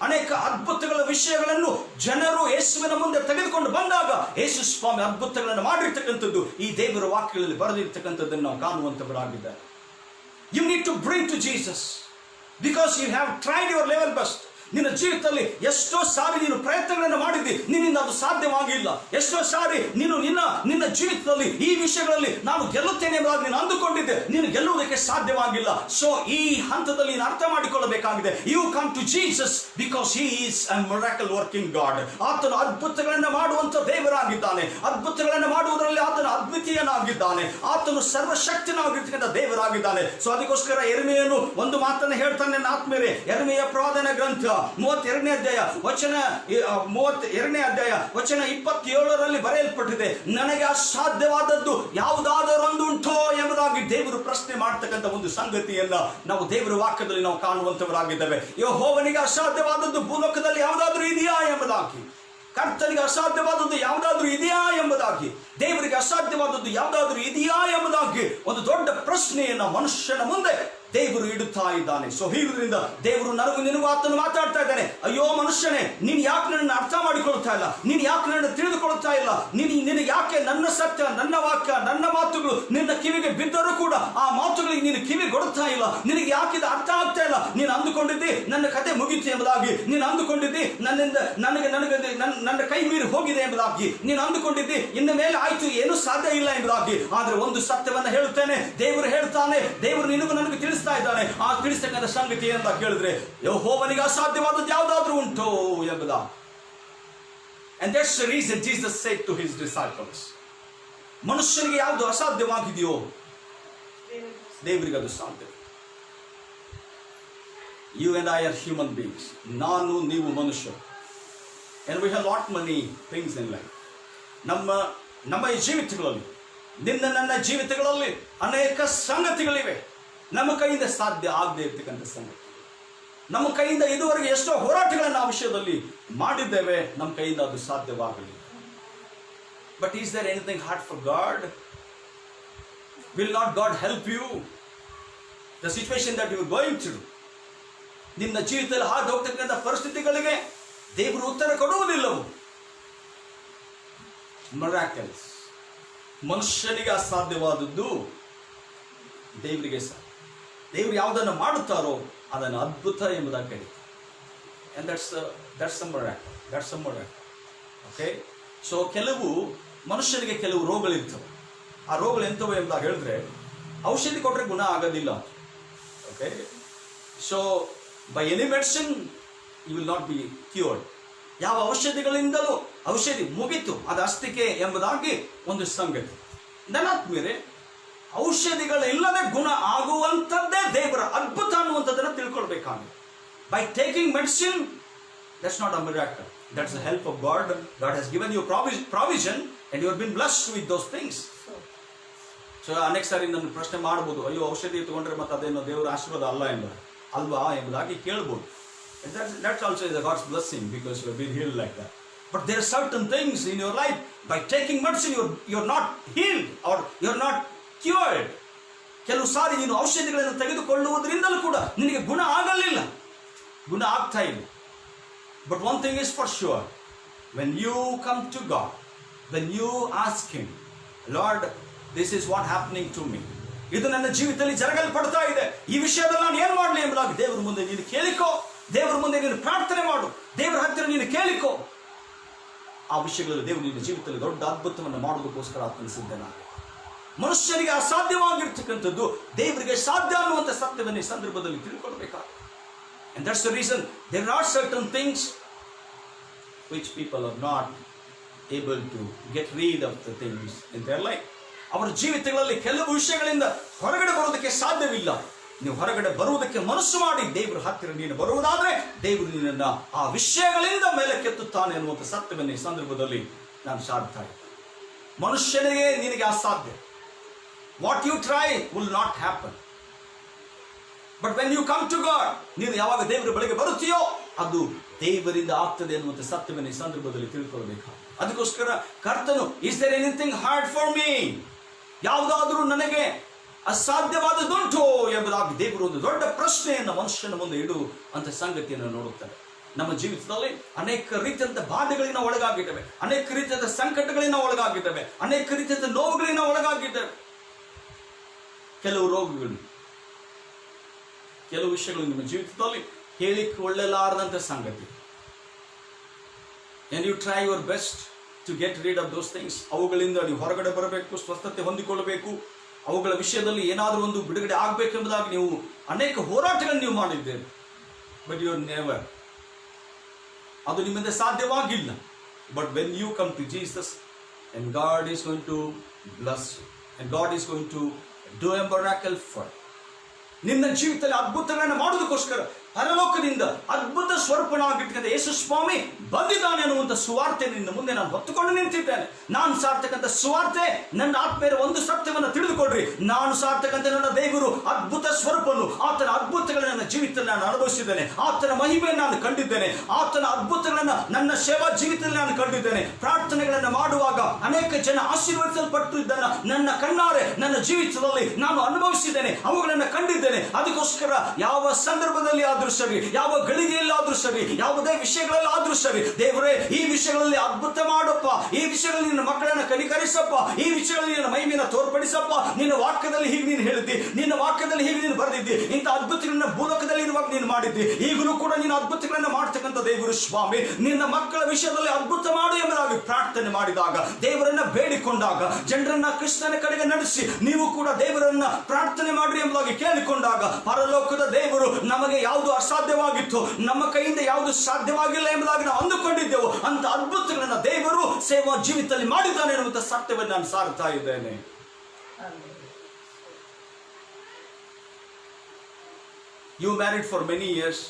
ಅನೇಕ ಅದ್ಭುತಗಳ ವಿಷಯಗಳನ್ನು ಜನರು ಯೇಸುವಿನ ಮುಂದೆ ತೆಗೆದುಕೊಂಡು ಬಂದಾಗ ಯೇಸು ಸ್ವಾಮಿ ಅದ್ಭುತಗಳನ್ನು ಮಾಡಿರ್ತಕ್ಕಂಥದ್ದು ಈ ದೇವರ ವಾಕ್ಯಗಳಲ್ಲಿ ಬರೆದಿರ್ತಕ್ಕಂಥದ್ದನ್ನು ನಾವು ಕಾಣುವಂತವರಾಗಿದ್ದಾರೆ. You need to bring to Jesus because you have tried your level best. ನಿನ್ನ ಜೀವಿತದಲ್ಲಿ ಎಷ್ಟೋ ಸಾರಿ ನೀನು ಪ್ರಯತ್ನಗಳನ್ನು ಮಾಡಿದ್ದಿ, ನಿನ್ನಿಂದ ಅದು ಸಾಧ್ಯವಾಗಿಲ್ಲ. ಎಷ್ಟೋ ಸಾರಿ ನೀನು ನಿನ್ನ ಜೀವಿತದಲ್ಲಿ ಈ ವಿಷಯಗಳಲ್ಲಿ ನಾನು ಗೆಲ್ಲುತ್ತೇನೆ ಎಂಬುದಾಗಿ ನೀನು ಅಂದುಕೊಂಡಿದ್ದೆ, ನೀನು ಗೆಲ್ಲುವುದಕ್ಕೆ ಸಾಧ್ಯವಾಗಿಲ್ಲ. ಸೊ ಈ ಹಂತದಲ್ಲಿ ನೀನು ಅರ್ಥ ಮಾಡಿಕೊಳ್ಳಬೇಕಾಗಿದೆ. You come to Jesus because he is a miracle working God. ಆತನು ಅದ್ಭುತಗಳನ್ನು ಮಾಡುವಂತ ದೇವರಾಗಿದ್ದಾನೆ. ಅದ್ಭುತಗಳನ್ನು ಮಾಡುವುದರಲ್ಲಿ ಆತನು ಅದ್ವಿತೀಯನಾಗಿದ್ದಾನೆ. ಆತನು ಸರ್ವಶಕ್ತನಾಗಿರ್ತಕ್ಕಂಥ ದೇವರಾಗಿದ್ದಾನೆ. ಸೊ ಅದಕ್ಕೋಸ್ಕರ ಯೆರೆಮೀಯನು ಒಂದು ಮಾತನ್ನು ಹೇಳ್ತಾನೆ. ನನ್ನ ಆತ್ಮೀಯರೇ, ಯೆರೆಮೀಯ ಪ್ರವಾದನ ಗ್ರಂಥ 32ನೇ ಅಧ್ಯಾಯ ವಚನ 27ರಲ್ಲಿ ಬರೆಯಲ್ಪಟ್ಟಿದೆ, ನನಗೆ ಅಸಾಧ್ಯವಾದದ್ದು ಯಾವುದಾದರೊಂದು ಉಂಟೋ ಎಂಬುದಾಗಿ ದೇವರು ಪ್ರಶ್ನೆ ಮಾಡ್ತಕ್ಕಂಥ ಒಂದು ಸಂಗತಿಯನ್ನ ನಾವು ದೇವರ ವಾಕ್ಯದಲ್ಲಿ ನಾವು ಕಾಣುವಂತವರಾಗಿದ್ದೇವೆ. ಯೆಹೋವನಿಗೆ ಅಸಾಧ್ಯವಾದದ್ದು ಭೂಲೋಕದಲ್ಲಿ ಯಾವುದಾದ್ರೂ ಇದೆಯಾ ಎಂಬುದಾಗಿ, ಕರ್ತನಿಗೆ ಅಸಾಧ್ಯವಾದದ್ದು ಯಾವುದಾದ್ರೂ ಇದೆಯಾ ಎಂಬುದಾಗಿ, ದೇವರಿಗೆ ಅಸಾಧ್ಯವಾದದ್ದು ಯಾವುದಾದ್ರೂ ಇದೆಯಾ ಎಂಬುದಾಗಿ ಒಂದು ದೊಡ್ಡ ಪ್ರಶ್ನೆಯನ್ನ ಮನುಷ್ಯನ ಮುಂದೆ ದೇವರು ಇಡುತ್ತಾ ಇದ್ದಾನೆ. ಸೊ ಹೀಗಿದ್ರಿಂದ ದೇವರು ನನಗೂ ನಿನಗೂ ಆತನು ಮಾತಾಡ್ತಾ ಇದ್ದಾನೆ. ಅಯ್ಯೋ ಮನುಷ್ಯನೇ, ನೀನು ಯಾಕೆ ನನ್ನನ್ನು ಅರ್ಥ ಮಾಡಿಕೊಳ್ತಾ ಇಲ್ಲ, ನೀನು ಯಾಕೆ ನನ್ನನ್ನು ತಿಳಿದುಕೊಳ್ತಾ ಇಲ್ಲ, ನಿನಗೆ ಯಾಕೆ ನನ್ನ ಸತ್ಯ, ನನ್ನ ವಾಕ್ಯ, ನನ್ನ ಮಾತುಗಳು ನಿನ್ನ ಕಿವಿಗೆ ಬಿದ್ದರೂ ಕೂಡ ಆ ಮಾತುಗಳಿಗೆ ನೀನು ಕಿವಿ ಕೊಡುತ್ತಾ ಇಲ್ಲ, ನಿನಗೆ ಯಾಕೆ ಇದು ಅರ್ಥ ಆಗ್ತಾ ಇಲ್ಲ. ನೀನು ಅಂದುಕೊಂಡಿದ್ದಿ ನನ್ನ ಕತೆ ಮುಗಿತು ಎಂಬುದಾಗಿ, ನೀನು ಅಂದುಕೊಂಡಿದ್ದಿ ನನ್ನ ಕೈ ಮೀರಿ ಹೋಗಿದೆ ಎಂಬುದಾಗಿ, ನೀನು ಅಂದುಕೊಂಡಿದ್ದಿ ಇನ್ನು ಮೇಲೆ ಆಯ್ತು ಏನೂ ಸಾಧ್ಯ ಇಲ್ಲ ಎಂಬುದಾಗಿ. ಆದ್ರೆ ಒಂದು ಸತ್ಯವನ್ನ ಹೇಳುತ್ತೇನೆ, ದೇವರು ಹೇಳ್ತಾನೆ, ದೇವರು ನಿನಗೂ ನನಗೂ ತಿಳಿಸ್ತಾ ಇದ್ದಾನೆ. ಆ ತಿಳಿಸ್ತಕ್ಕಂಥ ಸಂಗತಿ ಏನಂತ ಕೇಳಿದ್ರೆ, ಯೆಹೋವನಿಗೆ ಅಸಾಧ್ಯವಾದದ್ದು ಯಾವುದಾದ್ರೂ ಉಂಟೋ ಎಂಬುದ. And that's the reason Jesus said to his disciples, ಮನುಷ್ಯನಿಗೆ ಯಾವುದು ಅಸಾಧ್ಯವಾಗಿದೆಯೋ ದೇವರಿಗೆ ಅದು ಸಾಧ್ಯ. You and I are human beings. ನಾನು ನೀವು ಮನುಷ್ಯ. And we have lot many things in life. ನಮ್ಮ ಈ ಜೀವಿತಗಳಲ್ಲಿ, ನನ್ನ ಜೀವಿತಗಳಲ್ಲಿ ಅನೇಕ ಸಂಗತಿಗಳಿವೆ ನಮ್ಮ ಕೈಯಿಂದ ಸಾಧ್ಯ ಆಗದೆ ಇರ್ತಕ್ಕಂಥ ಸಂಗತಿ. ನಮ್ಮ ಕೈಯಿಂದ ಇದುವರೆಗೆ ಎಷ್ಟೋ ಹೋರಾಟಗಳನ್ನು ಆ ವಿಷಯದಲ್ಲಿ ಮಾಡಿದ್ದೇವೆ, ನಮ್ಮ ಕೈಯಿಂದ ಅದು ಸಾಧ್ಯವಾಗಲಿಲ್ಲ. But is there anything hard for God? Will not God help you? The situation that you are going through, ನಿನ್ನ ಜೀವಿತದಲ್ಲಿ ಹಾದು ಹೋಗ್ತಕ್ಕಂಥ ಪರಿಸ್ಥಿತಿಗಳಿಗೆ ದೇವರು ಉತ್ತರ ಕೊಡುವುದಿಲ್ಲವು. ಮಿರಾಕಲ್ಸ್, ಮನುಷ್ಯನಿಗೆ ಅಸಾಧ್ಯವಾದದ್ದು ದೇವರಿಗೆ ಸಾಧ್ಯ. ದೇವರು ಯಾವುದನ್ನು ಮಾಡುತ್ತಾರೋ ಅದನ್ನು ಅದ್ಭುತ ಎಂಬುದಾಗಿ ಕರೀತಾರೆ. And that's a miracle. Okay, so ಕೆಲವು ಮನುಷ್ಯನಿಗೆ ಕೆಲವು ರೋಗಗಳಿರ್ತವೆ. ಆ ರೋಗಗಳು ಎಂಥವು ಎಂಬುದಾಗಿ ಹೇಳಿದ್ರೆ, ಔಷಧಿ ಕೊಟ್ಟರೆ ಗುಣ ಆಗೋದಿಲ್ಲ. Okay, so by any medicine you will not be cured. ಯಾವ ಔಷಧಿಗಳಿಂದಲೂ ಔಷಧಿ ಮುಗಿತು ಅದು ಅಸ್ತಿಕೆ ಎಂಬುದಾಗಿ ಒಂದು ಸಂಗತಿ. ನನ್ನಾತ್ಮೀಯರೇ, ಔಷಧಿಗಳಿಲ್ಲದೆ ಗುಣ ಆಗುವಂಥದ್ದೇ ದೇವರ ಅದ್ಭುತ ಅನ್ನುವಂಥದ್ದನ್ನು ತಿಳ್ಕೊಳ್ಬೇಕಾಗಿದೆ. By taking medicine, that's not a miracle, that's the help of God. God has given you provision and you have been blessed with those things. So ಅನೇಕ ಸಾರಿ ನನ್ನ ಪ್ರಶ್ನೆ ಮಾಡ್ಬೋದು, ಅಯ್ಯೋ ಔಷಧಿ ತಗೊಂಡ್ರೆ ಮತ್ತೆ ಅದೇನೋ ದೇವರ ಆಶೀರ್ವಾದ ಅಲ್ವಾ ಎಂಬುದಾಗಿ ಕೇಳ್ಬೋದು. That's also is a God's blessing because you have been healed like that. But there are certain things in your life, by taking medicine you're not healed or you're not cured. ಕೆಲವು ಸಾರಿ ನೀನು ಔಷಧಿಗಳನ್ನು ತೆಗೆದುಕೊಳ್ಳುವುದರಿಂದಲೂ ಕೂಡ ನಿನಗೆ ಗುಣ ಆಗಲಿಲ್ಲ, ಗುಣ ಆಗ್ತಾ ಇಲ್ಲ. But one thing is for sure, when you come to God, when you ask Him, Lord, this is what happening to me, ಇದು ನನ್ನ ಜೀವಿತದಲ್ಲಿ ಜರಗಲ್ಪಡ್ತಾ ಇದೆ, ಈ ವಿಷಯದಲ್ಲಿ ನಾನು ಏನ್ ಮಾಡಲಿ ಎಂಬುದಾಗಿ ದೇವರ ಮುಂದೆ ನೀನು ಕೇಳಿಕೋ, ದೇವರ ಮುಂದೆ ನೀನು ಪ್ರಾರ್ಥನೆ ಮಾಡು, ದೇವರ ಹತ್ತಿರ ನೀನು ಕೇಳಿಕೋ. ಆ ವಿಷಯಗಳಲ್ಲಿ ದೇವರು ನಿನ್ನ ಜೀವಿತದಲ್ಲಿ ದೊಡ್ಡ ಅದ್ಭುತವನ್ನು ಮಾಡೋದಕ್ಕೋಸ್ಕರ ಆತನು ಸಿದ್ಧನಾಗ. ಮನುಷ್ಯನಿಗೆ ಅಸಾಧ್ಯವಾಗಿರ್ತಕ್ಕಂಥದ್ದು ದೇವರಿಗೆ ಸಾಧ್ಯ ಅನ್ನುವಂಥ ಸತ್ಯವನ್ನು ಈ ಸಂದರ್ಭದಲ್ಲಿ ತಿಳ್ಕೊಳ್ಬೇಕಾಗುತ್ತೆ. And that's the reason there are certain things which people are not able to get rid of the things in their life. ಅವರ ಜೀವಿತಗಳಲ್ಲಿ ಕೆಲವು ವಿಷಯಗಳಿಂದ ಹೊರಗಡೆ ಬರುವುದಕ್ಕೆ ಸಾಧ್ಯವಿಲ್ಲ. ನೀವು ಹೊರಗಡೆ ಬರುವುದಕ್ಕೆ ಮನಸ್ಸು ಮಾಡಿ ದೇವರ ಹತ್ತಿರ ನೀನು ಬರುವುದಾದ್ರೆ ದೇವರು ನಿನ್ನನ್ನು ಆ ವಿಷಯಗಳಿಂದ ಮೇಲೆ ಕೆತ್ತುತ್ತಾನೆ ಅನ್ನುವಂಥ ಸತ್ಯವನ್ನು ಈ ಸಂದರ್ಭದಲ್ಲಿ ನಾನು ಸಾರ್ತಾ ಇದ್ದೆ. ಮನುಷ್ಯನಿಗೆ ನಿನಗೆ ಅಸಾಧ್ಯ. What you try will not happen. But when you come to God, ನೀನು ಯಾವಾಗ ದೇವರ ಬಳಿಗೆ ಬರುತ್ತೀಯೋ ಅದು ದೇವರಿಂದ ಆಗ್ತದೆ ಅನ್ನುವಂಥ ಸತ್ಯವನ್ನು ಈ ಸಂದರ್ಭದಲ್ಲಿ ತಿಳ್ಕೊಳ್ಬೇಕು. ಅದಕ್ಕೋಸ್ಕರ ಕರ್ತನು, is there anything hard for me, ಯಾವುದಾದ್ರೂ ನನಗೆ ಅಸಾಧ್ಯವಾದದುಂಟು ಎಂಬುದಾಗಿ ದೇವರು ಒಂದು ದೊಡ್ಡ ಪ್ರಶ್ನೆಯನ್ನು ಮನುಷ್ಯನ ಮುಂದೆ ಇಡು ಅಂತ ಸಂಗತಿಯನ್ನು ನೋಡುತ್ತಾರೆ. ನಮ್ಮ ಜೀವಿತದಲ್ಲಿ ಅನೇಕ ರೀತಿಯಾದ ಬಾಧೆಗಳಿಂದ ಒಳಗಾಗಿದ್ದೇವೆ, ಅನೇಕ ರೀತಿಯಾದ ಸಂಕಟಗಳಿಂದ ಒಳಗಾಗಿದ್ದೇವೆ, ಅನೇಕ ರೀತಿಯಾದ ನೋವುಗಳಿಂದ ಒಳಗಾಗಿದ್ದೇವೆ. ಕೆಲವು ರೋಗಗಳು, ಕೆಲವು ವಿಷಯಗಳು ನಿಮ್ಮ ಜೀವಿತದಲ್ಲಿ ಹೇಳಿಕೊಳ್ಳಲಾರದಂತ ಸಂಗತಿ. And you try your best to get rid of those things. ಅವುಗಳಿಂದ ನೀವು ಹೊರಗಡೆ ಬರಬೇಕು, ಸ್ವಸ್ಥತೆ ಹೊಂದಿಕೊಳ್ಳಬೇಕು, ಅವುಗಳ ವಿಷಯದಲ್ಲಿ ಏನಾದರೂ ಒಂದು ಬಿಡುಗಡೆ ಆಗಬೇಕೆಂಬುದಾಗಿ ನೀವು ಅನೇಕ ಹೋರಾಟಗಳನ್ನು ನೀವು ಮಾಡಿದ್ದೀರಿ. ಬಟ್ ಯು ನೆವರ್, ಅದು ನಿಮ್ಮಿಂದ ಸಾಧ್ಯವಾಗಿಲ್ಲ. But when you come to Jesus, and God is going to bless you, and God is going to do a miracle for you. ನಿನ್ನ ಜೀವಿತದಲ್ಲಿ ಅದ್ಭುತಗಳನ್ನು ಮಾಡೋದಕ್ಕೋಸ್ಕರ ಪರಲೋಕದಿಂದ ಅದ್ಭುತ ಸ್ವರೂಪನಾಗಿರ್ತಕ್ಕಂಥ ಯೇಸು ಸ್ವಾಮಿ ಬಂದಿದ್ದಾನೆ ಅನ್ನುವಂಥ ಸುವಾರ್ತೆ ನಿನ್ನ ಮುಂದೆ ನಾನು ಹೊತ್ತುಕೊಂಡು ನಿಂತಿದ್ದೇನೆ. ನಾನು ಸಾರ್ತಕ್ಕಂಥ ಸುವಾರ್ತೆ, ನನ್ನ ಆತ್ಮೀಯರ ಒಂದು ಸತ್ಯವನ್ನು ತಿಳಿದುಕೊಡ್ರಿ, ನಾನು ಸಾರ್ತಕ್ಕಂಥ ನನ್ನ ದೇವರು ಅದ್ಭುತ ಸ್ವರೂಪನು, ಆತನ ಅದ್ಭುತಗಳನ್ನು ನನ್ನ ಜೀವಿತದಲ್ಲಿ ನಾನು ಅನುಭವಿಸಿದ್ದೇನೆ, ಆತನ ಮಹಿಮೆಯನ್ನು ನಾನು ಕಂಡಿದ್ದೇನೆ, ಆತನ ಅದ್ಭುತಗಳನ್ನು ನನ್ನ ಸೇವಾ ಜೀವಿತದಲ್ಲಿ ನಾನು ಕಂಡಿದ್ದೇನೆ. ಪ್ರಾರ್ಥನೆಗಳನ್ನು ಮಾಡುವಾಗ ಅನೇಕ ಜನ ಆಶೀರ್ವದಿಸಲ್ಪಟ್ಟು ಇದ್ದನ್ನ ನನ್ನ ಕಣ್ಣಾರೆ ನನ್ನ ಜೀವಿತದಲ್ಲಿ ನಾನು ಅನುಭವಿಸಿದ್ದೇನೆ, ಅವುಗಳನ್ನು ಕಂಡಿದ್ದೇನೆ. ಅದಕ್ಕೋಸ್ಕರ ಯಾವ ಸಂದರ್ಭದಲ್ಲಿ ಆದ್ರೂ ಸರಿ, ಯಾವ ಗಳಿಗೆಯಲ್ಲಿ ಆದ್ರೂ ಸರಿ, ಯಾವುದೇ ವಿಷಯಗಳಲ್ಲಿ ಆದ್ರೂ ಸರಿ, ದೇವರೇ ಈ ವಿಷಯಗಳಲ್ಲಿ ಅದ್ಭುತ ಮಾಡಪ್ಪ, ಈ ವಿಷಯಗಳಲ್ಲಿ ನಿನ್ನ ಮಕ್ಕಳನ್ನ ಕನಿಕರಿಸಪ್ಪ, ಈ ವಿಷಯಗಳಲ್ಲಿ ನಿನ್ನ ಮಹಿಮೆಯನ್ನು ತೋರ್ಪಡಿಸಪ್ಪ. ನಿನ್ನ ವಾಕ್ಯದಲ್ಲಿ ಹೀಗೆ ನೀನು ಹೇಳಿದ್ದಿ, ನಿನ್ನ ವಾಕ್ಯದಲ್ಲಿ ಹೀಗೆ ನೀನು ಬರೆದಿದ್ದಿ, ಇಂಥ ಅದ್ಭುತಗಳನ್ನ ಭೂಲೋಕದಲ್ಲಿ ಇರುವಾಗ ನೀನು ಮಾಡಿದ್ದಿ, ಈಗಲೂ ಕೂಡ ನೀನು ಅದ್ಭುತಗಳನ್ನ ಮಾಡ್ತಕ್ಕಂಥ ದೇವರು ಸ್ವಾಮಿ, ನಿನ್ನ ಮಕ್ಕಳ ವಿಷಯದಲ್ಲಿ ಅದ್ಭುತ ಮಾಡು ಎಂಬುದಾಗಿ ಪ್ರಾರ್ಥನೆ ಮಾಡಿದಾಗ, ದೇವರನ್ನ ಬೇಡಿಕೊಂಡಾಗ, ಜನರನ್ನ ಕ್ರಿಸ್ತನ ಕಡೆಗೆ ನಡೆಸಿ ನೀವು ಕೂಡ ದೇವರನ್ನ ಪ್ರಾರ್ಥನೆ ಮಾಡ್ರಿ ಎಂಬುದಾಗಿ ಕೇಳಿಕೊಂಡಾಗ, ಪರಲೋಕದ ದೇವರು ನಮಗೆ ಯಾವುದು ಅಸಾಧ್ಯವಾಗಿತ್ತು, ನಮ್ಮ ಕೈಯಿಂದ ಯಾವುದು ಸಾಧ್ಯವಾಗಿಲ್ಲ ಎಂಬುದಾಗಿ ನಾವು ಅಂದುಕೊಂಡಿದ್ದೆವು, ಅಂತ ಅದ್ಭುತಗಳನ್ನ ದೇವರು ಸೇವಾ ಜೀವಿತದಲ್ಲಿ ಮಾಡಿದ್ದಾನೆ ಎನ್ನುವಂಥ ಸತ್ಯವನ್ನು ನಾನು ಸಾರ್ತಾ ಇದ್ದೇನೆ. You married for many years,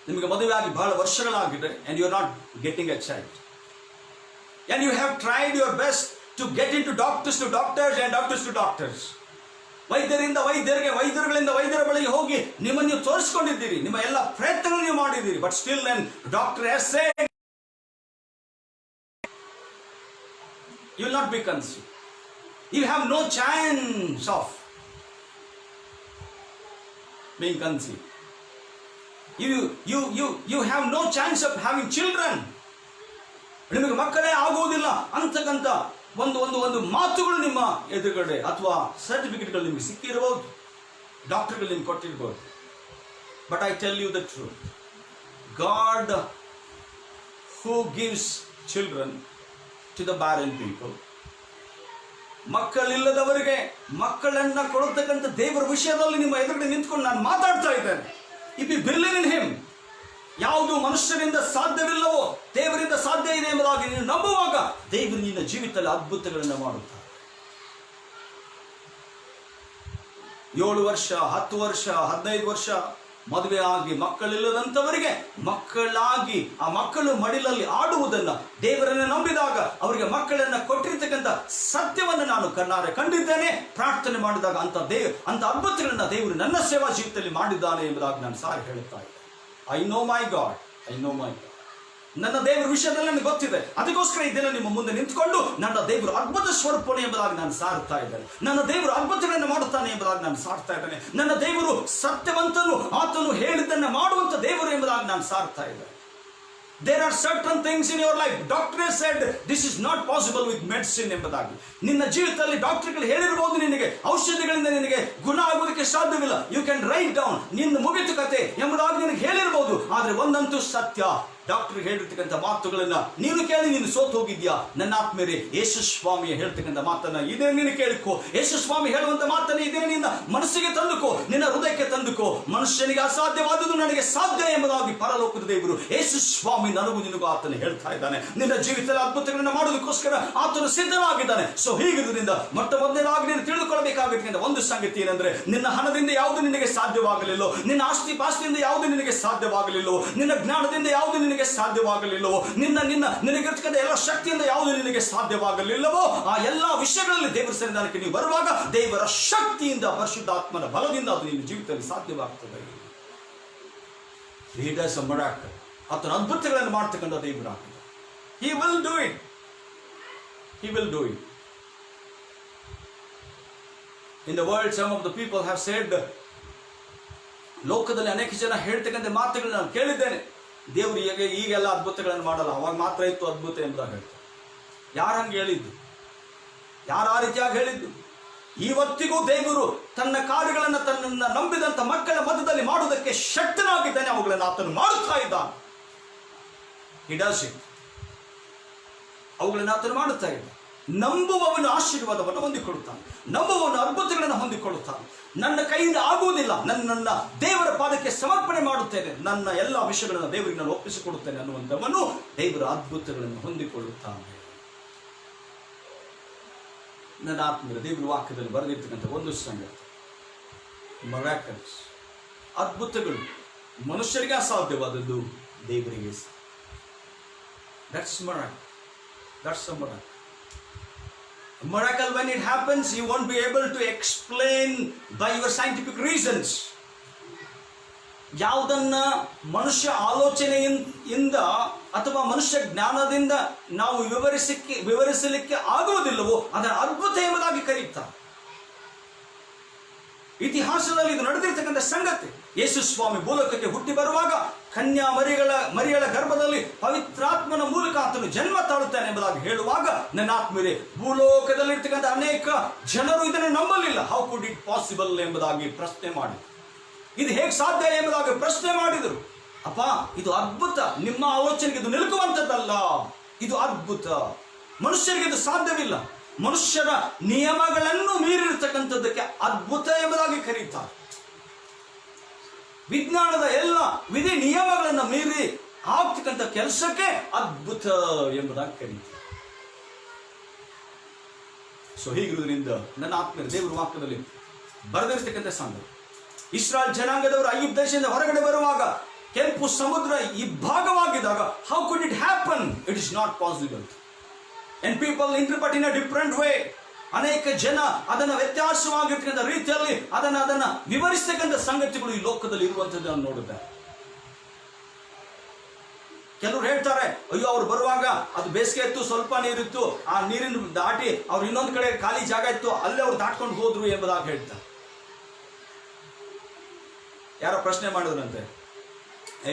ನಿಮಗೆ ಮದುವೆ ಆಗಿ ಬಹಳ ವರ್ಷಗಳಾಗಿದೆ, and you are not getting a child, and you have tried your best to get into doctors to doctors and doctors to doctors. ವೈದ್ಯರಿಂದ ವೈದ್ಯರಿಗೆ, ವೈದ್ಯರುಗಳಿಂದ ವೈದ್ಯರ ಬಳಿಗೆ ಹೋಗಿ ನಿಮ್ಮನ್ನು ನೀವು ತೋರಿಸಿಕೊಂಡಿದ್ದೀರಿ, ನಿಮ್ಮ ಎಲ್ಲ ಪ್ರಯತ್ನಗಳು ನೀವು ಮಾಡಿದ್ದೀರಿ. But still then doctor has said you will not be conceived. You have no chance of being conceived. You have no chance of having children. ನಿಮಗೆ ಮಕ್ಕಳೇ ಆಗುವುದಿಲ್ಲ ಅಂತಕ್ಕಂಥ ಒಂದು ಮಾತುಗಳು ನಿಮ್ಮ ಎದುರುಗಡೆ ಅಥವಾ ಸರ್ಟಿಫಿಕೇಟ್ಗಳು ನಿಮಗೆ ಸಿಕ್ಕಿರಬಹುದು, ಡಾಕ್ಟರ್ಗಳು ನಿಮ್ಗೆ ಕೊಟ್ಟಿರ್ಬೋದು. But I tell you the truth, God who gives children to the barren people, ಮಕ್ಕಳಿಲ್ಲದವರಿಗೆ ಮಕ್ಕಳನ್ನ ಕೊಡತಕ್ಕಂಥ ದೇವರ ವಿಷಯದಲ್ಲಿ ನಿಮ್ಮ ಎದುರುಗಡೆ ನಿಂತ್ಕೊಂಡು ನಾನು ಮಾತಾಡ್ತಾ ಇದ್ದೇನೆ. If you believe in him, ಯಾವುದು ಮನುಷ್ಯರಿಂದ ಸಾಧ್ಯವಿಲ್ಲವೋ ದೇವರಿಂದ ಸಾಧ್ಯ ಇದೆ ಎಂಬುದಾಗಿ ನೀನು ನಂಬುವಾಗ ದೇವರು ನಿನ್ನ ಜೀವಿತದಲ್ಲಿ ಅದ್ಭುತಗಳನ್ನು ಮಾಡುತ್ತಾರೆ. 7 ವರ್ಷ, 10 ವರ್ಷ, 15 ವರ್ಷ ಮದುವೆ ಆಗಿ ಮಕ್ಕಳಿಲ್ಲದಂಥವರಿಗೆ ಮಕ್ಕಳಾಗಿ ಆ ಮಕ್ಕಳು ಮಡಿಲಲ್ಲಿ ಆಡುವುದನ್ನ ದೇವರನ್ನು ನಂಬಿದಾಗ ಅವರಿಗೆ ಮಕ್ಕಳನ್ನ ಕೊಟ್ಟಿರ್ತಕ್ಕಂಥ ಸತ್ಯವನ್ನು ನಾನು ಕಣ್ಣಾರೆ ಕಂಡಿದ್ದೇನೆ. ಪ್ರಾರ್ಥನೆ ಮಾಡಿದಾಗ ಅಂತ ಅದ್ಭುತಗಳನ್ನ ದೇವರು ನನ್ನ ಸೇವಾ ಜೀವಿತದಲ್ಲಿ ಮಾಡಿದ್ದಾನೆ ಎಂಬುದಾಗಿ ನಾನು ಸಾರಿ ಹೇಳುತ್ತಾ ಇದ್ದೆ. I know my god. ನನ್ನ ದೇವರ ವಿಷಯದಲ್ಲಿ ನನಗೆ ಗೊತ್ತಿದೆ. ಅದಕ್ಕೋಸ್ಕರ ಈ ದಿನ ನಿಮ್ಮ ಮುಂದೆ ನಿಂತ್ಕೊಂಡು ನನ್ನ ದೇವರು ಅದ್ಭುತ ಸ್ವರೂಪಣೆ ಎಂಬುದಾಗಿ ನಾನು ಸಾರುತ್ತಾ ಇದ್ದೇನೆ. ನನ್ನ ದೇವರು ಅದ್ಭುತಗಳನ್ನು ಮಾಡುತ್ತಾನೆ ಎಂಬುದಾಗಿ ನಾನು ಸಾರ್ತಾ ಇದ್ದೇನೆ. ನನ್ನ ದೇವರು ಸತ್ಯವಂತನು, ಆತನು ಹೇಳಿದ್ದನ್ನು ಮಾಡುವಂತ ದೇವರು ಎಂಬುದಾಗಿ ನಾನು ಸಾರ್ತಾ ಇದ್ದೇನೆ. There are certain things in your life. Doctor said this is not possible with medicine ಎಂಬುದಾಗಿ. ನಿನ್ನ ಜೀವಿತದಲ್ಲಿ ಡಾಕ್ಟರ್ಗಳು ಹೇಳಿರಬಹುದು ನಿನಗೆ ಔಷಧಿಗಳಿಂದ ನಿನಗೆ ಗುಣ ಆಗುವುದಕ್ಕೆ ಸಾಧ್ಯವಿಲ್ಲ. ಯು ಕ್ಯಾನ್ ರೈಟ್ ಡೌನ್, ನಿನ್ನ ಮುಗಿತು ಕತೆ ಎಂಬುದಾಗಿ ನಿನಗೆ ಹೇಳಿರಬಹುದು. ಆದ್ರೆ ಒಂದಂತೂ ಸತ್ಯ, ಡಾಕ್ಟರ್ ಹೇಳಿರ್ತಕ್ಕಂಥ ಮಾತುಗಳನ್ನ ನೀನು ಕೇಳಿ ನೀನು ಸೋತು ಹೋಗಿದ್ಯಾ. ನನ್ನ ಆತ್ಮೀಯರೇ, ಯೇಸು ಸ್ವಾಮಿಯ ಹೇಳ್ತಕ್ಕಂಥ ಮಾತನ್ನ ಇದೇ ನೀನು ಕೇಳಿಕೋ. ಯೇಸು ಸ್ವಾಮಿ ಹೇಳುವಂತ ಮಾತನ್ನ ಇದೇ ನಿನ್ನ ಮನಸ್ಸಿಗೆ ತಂದುಕೋ, ನಿನ್ನ ಹೃದಯಕ್ಕೆ ತಂದುಕೋ. ಮನುಷ್ಯನಿಗೆ ಅಸಾಧ್ಯವಾದುದು ನನಗೆ ಸಾಧ್ಯ ಎಂಬುದಾಗಿ ಪರಲೋಕದ ದೇವರು ಯೇಸು ಸ್ವಾಮಿ ನನಗೂ ನಿನಗೂ ಆತನು ಹೇಳ್ತಾ ಇದ್ದಾನೆ. ನಿನ್ನ ಜೀವಿತದಲ್ಲಿ ಅದ್ಭುತಗಳನ್ನ ಮಾಡೋದಕ್ಕೋಸ್ಕರ ಆತನು ಸಿದ್ಧನಾಗಿದ್ದಾನೆ. ಸೊ ಹೀಗಿರುವುದರಿಂದ ಮೊಟ್ಟ ಮೊದಲನೇದಾಗಿ ನೀನು ತಿಳಿದುಕೊಳ್ಳಬೇಕಾಗಿರ್ತಕ್ಕಂಥ ಒಂದು ಸಂಗತಿ ಏನಂದ್ರೆ, ನಿನ್ನ ಹಣದಿಂದ ಯಾವುದು ನಿನಗೆ ಸಾಧ್ಯವಾಗಲಿಲ್ಲೋ, ನಿನ್ನ ಆಸ್ತಿ ಪಾಸ್ತಿಯಿಂದ ಯಾವುದು ನಿನಗೆ ಸಾಧ್ಯವಾಗಲಿಲ್ಲೋ, ನಿನ್ನ ಜ್ಞಾನದಿಂದ ಯಾವುದು ನಿನಗೆ ಸಾಧ್ಯವಾಗಲಿಲ್ಲವೋ, ನಿನಗಿರ್ತಕ್ಕಂಥ ಎಲ್ಲ ಶಕ್ತಿಯಿಂದ ಯಾವುದು ನಿನಗೆ ಸಾಧ್ಯವಾಗಲಿಲ್ಲವೋ, ಆ ಎಲ್ಲ ವಿಷಯಗಳಲ್ಲಿ ದೇವರ ಸನ್ನಿಧಾನಕ್ಕೆ ನೀವು ಬರುವಾಗ ದೇವರ ಶಕ್ತಿಯಿಂದ, ಪರಿಶುದ್ಧಾತ್ಮನ ಬಲದಿಂದ ಅದು ನಿನ್ನ ಜೀವಿತದಲ್ಲಿ ಸಾಧ್ಯವಾಗ್ತದೆ. He does a miracle. ಆತನ ಅದ್ಭುತಗಳನ್ನು ಮಾಡ್ತಕ್ಕಂಥ ದೇವರಾಗಿದೆ. He will do it. He will do it. In the world, some of the people have said, ಲೋಕದಲ್ಲಿ ಅನೇಕ ಜನ ಹೇಳ್ತಕ್ಕಂಥ ಮಾತುಗಳನ್ನ ನಾನು ಕೇಳಿದ್ದೇನೆ. ದೇವರು ಈಗೆಲ್ಲ ಅದ್ಭುತಗಳನ್ನು ಮಾಡಲ್ಲ, ಅವಾಗ ಮಾತ್ರ ಇತ್ತು ಅದ್ಭುತ ಎಂಬುದಾಗಿ ಹೇಳ್ತಾರೆ. ಯಾರು ಹಂಗೆ ಹೇಳಿದ್ದು? ಯಾರು ಆ ರೀತಿಯಾಗಿ ಹೇಳಿದ್ದು? ಇವತ್ತಿಗೂ ದೇವರು ತನ್ನ ಕಾರ್ಯಗಳನ್ನು ತನ್ನನ್ನು ನಂಬಿದಂಥ ಮಕ್ಕಳ ಮಧ್ಯದಲ್ಲಿ ಮಾಡುವುದಕ್ಕೆ ಶಕ್ತನಾಗಿದ್ದಾನೆ. ಅವುಗಳನ್ನು ಆತನು ಮಾಡುತ್ತಾ ಇದ್ದಾನೆ. He does it. ಅವುಗಳನ್ನು ಆತನು ಮಾಡುತ್ತಾ ಇದ್ದಾನೆ. ನಂಬುವವನು ಆಶೀರ್ವಾದವನ್ನು ಹೊಂದಿಕೊಳ್ಳುತ್ತಾನೆ, ನಂಬುವವನು ಅದ್ಭುತಗಳನ್ನು ಹೊಂದಿಕೊಳ್ಳುತ್ತಾನೆ. ನನ್ನ ಕೈಯಿಂದ ಆಗುವುದಿಲ್ಲ, ನನ್ನ ದೇವರ ಪಾದಕ್ಕೆ ಸಮರ್ಪಣೆ ಮಾಡುತ್ತೇನೆ, ನನ್ನ ಎಲ್ಲ ವಿಷಯಗಳನ್ನು ದೇವರಿಗೆ ನಾನು ಒಪ್ಪಿಸಿಕೊಡುತ್ತೇನೆ ಅನ್ನುವಂಥವನು ದೇವರ ಅದ್ಭುತಗಳನ್ನು ಹೊಂದಿಕೊಳ್ಳುತ್ತಾನೆ. ನನ್ನ ಆತ್ಮೀಯರ, ದೇವರ ವಾಕ್ಯದಲ್ಲಿ ಬರೆದಿರ್ತಕ್ಕಂಥ ಒಂದು ಸಂಗತಿ, ಮಿರಾಕಲ್ಸ್, ಅದ್ಭುತಗಳು ಮನುಷ್ಯರಿಗೆ ಅಸಾಧ್ಯವಾದದ್ದು ದೇವರಿಗೆ ಸಾಧ್ಯ. That's miracle. That's a miracle. A miracle, when it happens, you won't be able to explain by your scientific reasons. ಯಾವುದನ್ನ ಮನುಷ್ಯ ಆಲೋಚನೆಯಿಂದ ಅಥವಾ ಮನುಷ್ಯ ಜ್ಞಾನದಿಂದ ನಾವು ವಿವರಿಸಲಿಕ್ಕೆ ಆಗುವುದಿಲ್ಲವೋ ಅದರ ಅದ್ಭುತ ಎಂಬುದಾಗಿ ಕರೆಯುತ್ತಾರೆ. ಇತಿಹಾಸದಲ್ಲಿ ಇದು ನಡೆದಿರ್ತಕ್ಕಂಥ ಸಂಗತಿ. ಯೇಸು ಸ್ವಾಮಿ ಭೂಲೋಕಕ್ಕೆ ಹುಟ್ಟಿ ಬರುವಾಗ ಕನ್ಯಾ ಮರಿಯಳ ಗರ್ಭದಲ್ಲಿ ಪವಿತ್ರಾತ್ಮನ ಮೂಲಕ ಆತನು ಜನ್ಮ ತಾಳುತ್ತಾನೆ ಎಂಬುದಾಗಿ ಹೇಳುವಾಗ, ನನ್ನ ಆತ್ಮೀಯರೇ, ಭೂಲೋಕದಲ್ಲಿರ್ತಕ್ಕಂಥ ಅನೇಕ ಜನರು ಇದನ್ನು ನಂಬಲಿಲ್ಲ. ಹೌ ಕುಡ್ ಇಟ್ ಪಾಸಿಬಲ್ ಎಂಬುದಾಗಿ ಪ್ರಶ್ನೆ ಮಾಡಿ, ಇದು ಹೇಗೆ ಸಾಧ್ಯ ಎಂಬುದಾಗಿ ಪ್ರಶ್ನೆ ಮಾಡಿದರು. ಅಪ್ಪ, ಇದು ಅದ್ಭುತ, ನಿಮ್ಮ ಆಲೋಚನೆಗೆ ಇದು ನಿಲುಕುವಂಥದ್ದಲ್ಲ, ಇದು ಅದ್ಭುತ, ಮನುಷ್ಯರಿಗೆ ಇದು ಸಾಧ್ಯವಿಲ್ಲ. ಮನುಷ್ಯರ ನಿಯಮಗಳನ್ನು ಮೀರಿರ್ತಕ್ಕಂಥದ್ದಕ್ಕೆ ಅದ್ಭುತ ಎಂಬುದಾಗಿ ಕರೀತಾರೆ. ವಿಜ್ಞಾನದ ಎಲ್ಲ ವಿಧಿ ನಿಯಮಗಳನ್ನು ಮೀರಿ ಆಗ್ತಕ್ಕಂಥ ಕೆಲಸಕ್ಕೆ ಅದ್ಭುತ ಎಂಬುದಾಗಿ ಕರೀತಾರೆ. ಸೊ ಹೀಗಿರುವುದರಿಂದ ನನ್ನ ಆತ್ಮೀಯ, ದೇವರ ವಾಕ್ಯದಲ್ಲಿ ಬರೆದಿರ್ತಕ್ಕಂಥ ಸಂಗತಿ, ಇಸ್ರಾಯೇಲ್ ಜನಾಂಗದವರು ಐಗುಪ್ತ ದೇಶದಿಂದ ಹೊರಗಡೆ ಬರುವಾಗ ಕೆಂಪು ಸಮುದ್ರ ಇಬ್ಬಾಗವಾಗಿದ್ದಾಗ, how could it happen? It is not possible. And people interpret in a different way. ಅನೇಕ ಜನ ಅದನ್ನು ವ್ಯತ್ಯಾಸವಾಗಿರ್ತಕ್ಕಂಥ ರೀತಿಯಲ್ಲಿ ಅದನ್ನ ವಿವರಿಸ್ತಕ್ಕಂಥ ಸಂಗತಿಗಳು ಈ ಲೋಕದಲ್ಲಿ ಇರುವಂಥದ್ದನ್ನು ನೋಡುತ್ತಾರೆ. ಕೆಲವರು ಹೇಳ್ತಾರೆ, ಅಯ್ಯೋ ಅವ್ರು ಬರುವಾಗ ಅದು ಬೇಸಿಗೆ ಇತ್ತು, ಸ್ವಲ್ಪ ನೀರಿತ್ತು, ಆ ನೀರಿನ ದಾಟಿ ಅವ್ರು ಇನ್ನೊಂದು ಕಡೆ ಖಾಲಿ ಜಾಗ ಇತ್ತು, ಅಲ್ಲೇ ಅವ್ರು ದಾಟ್ಕೊಂಡು ಹೋದ್ರು ಎಂಬುದಾಗಿ ಹೇಳ್ತಾರೆ. ಯಾರೋ ಪ್ರಶ್ನೆ ಮಾಡಿದ್ರಂತೆ,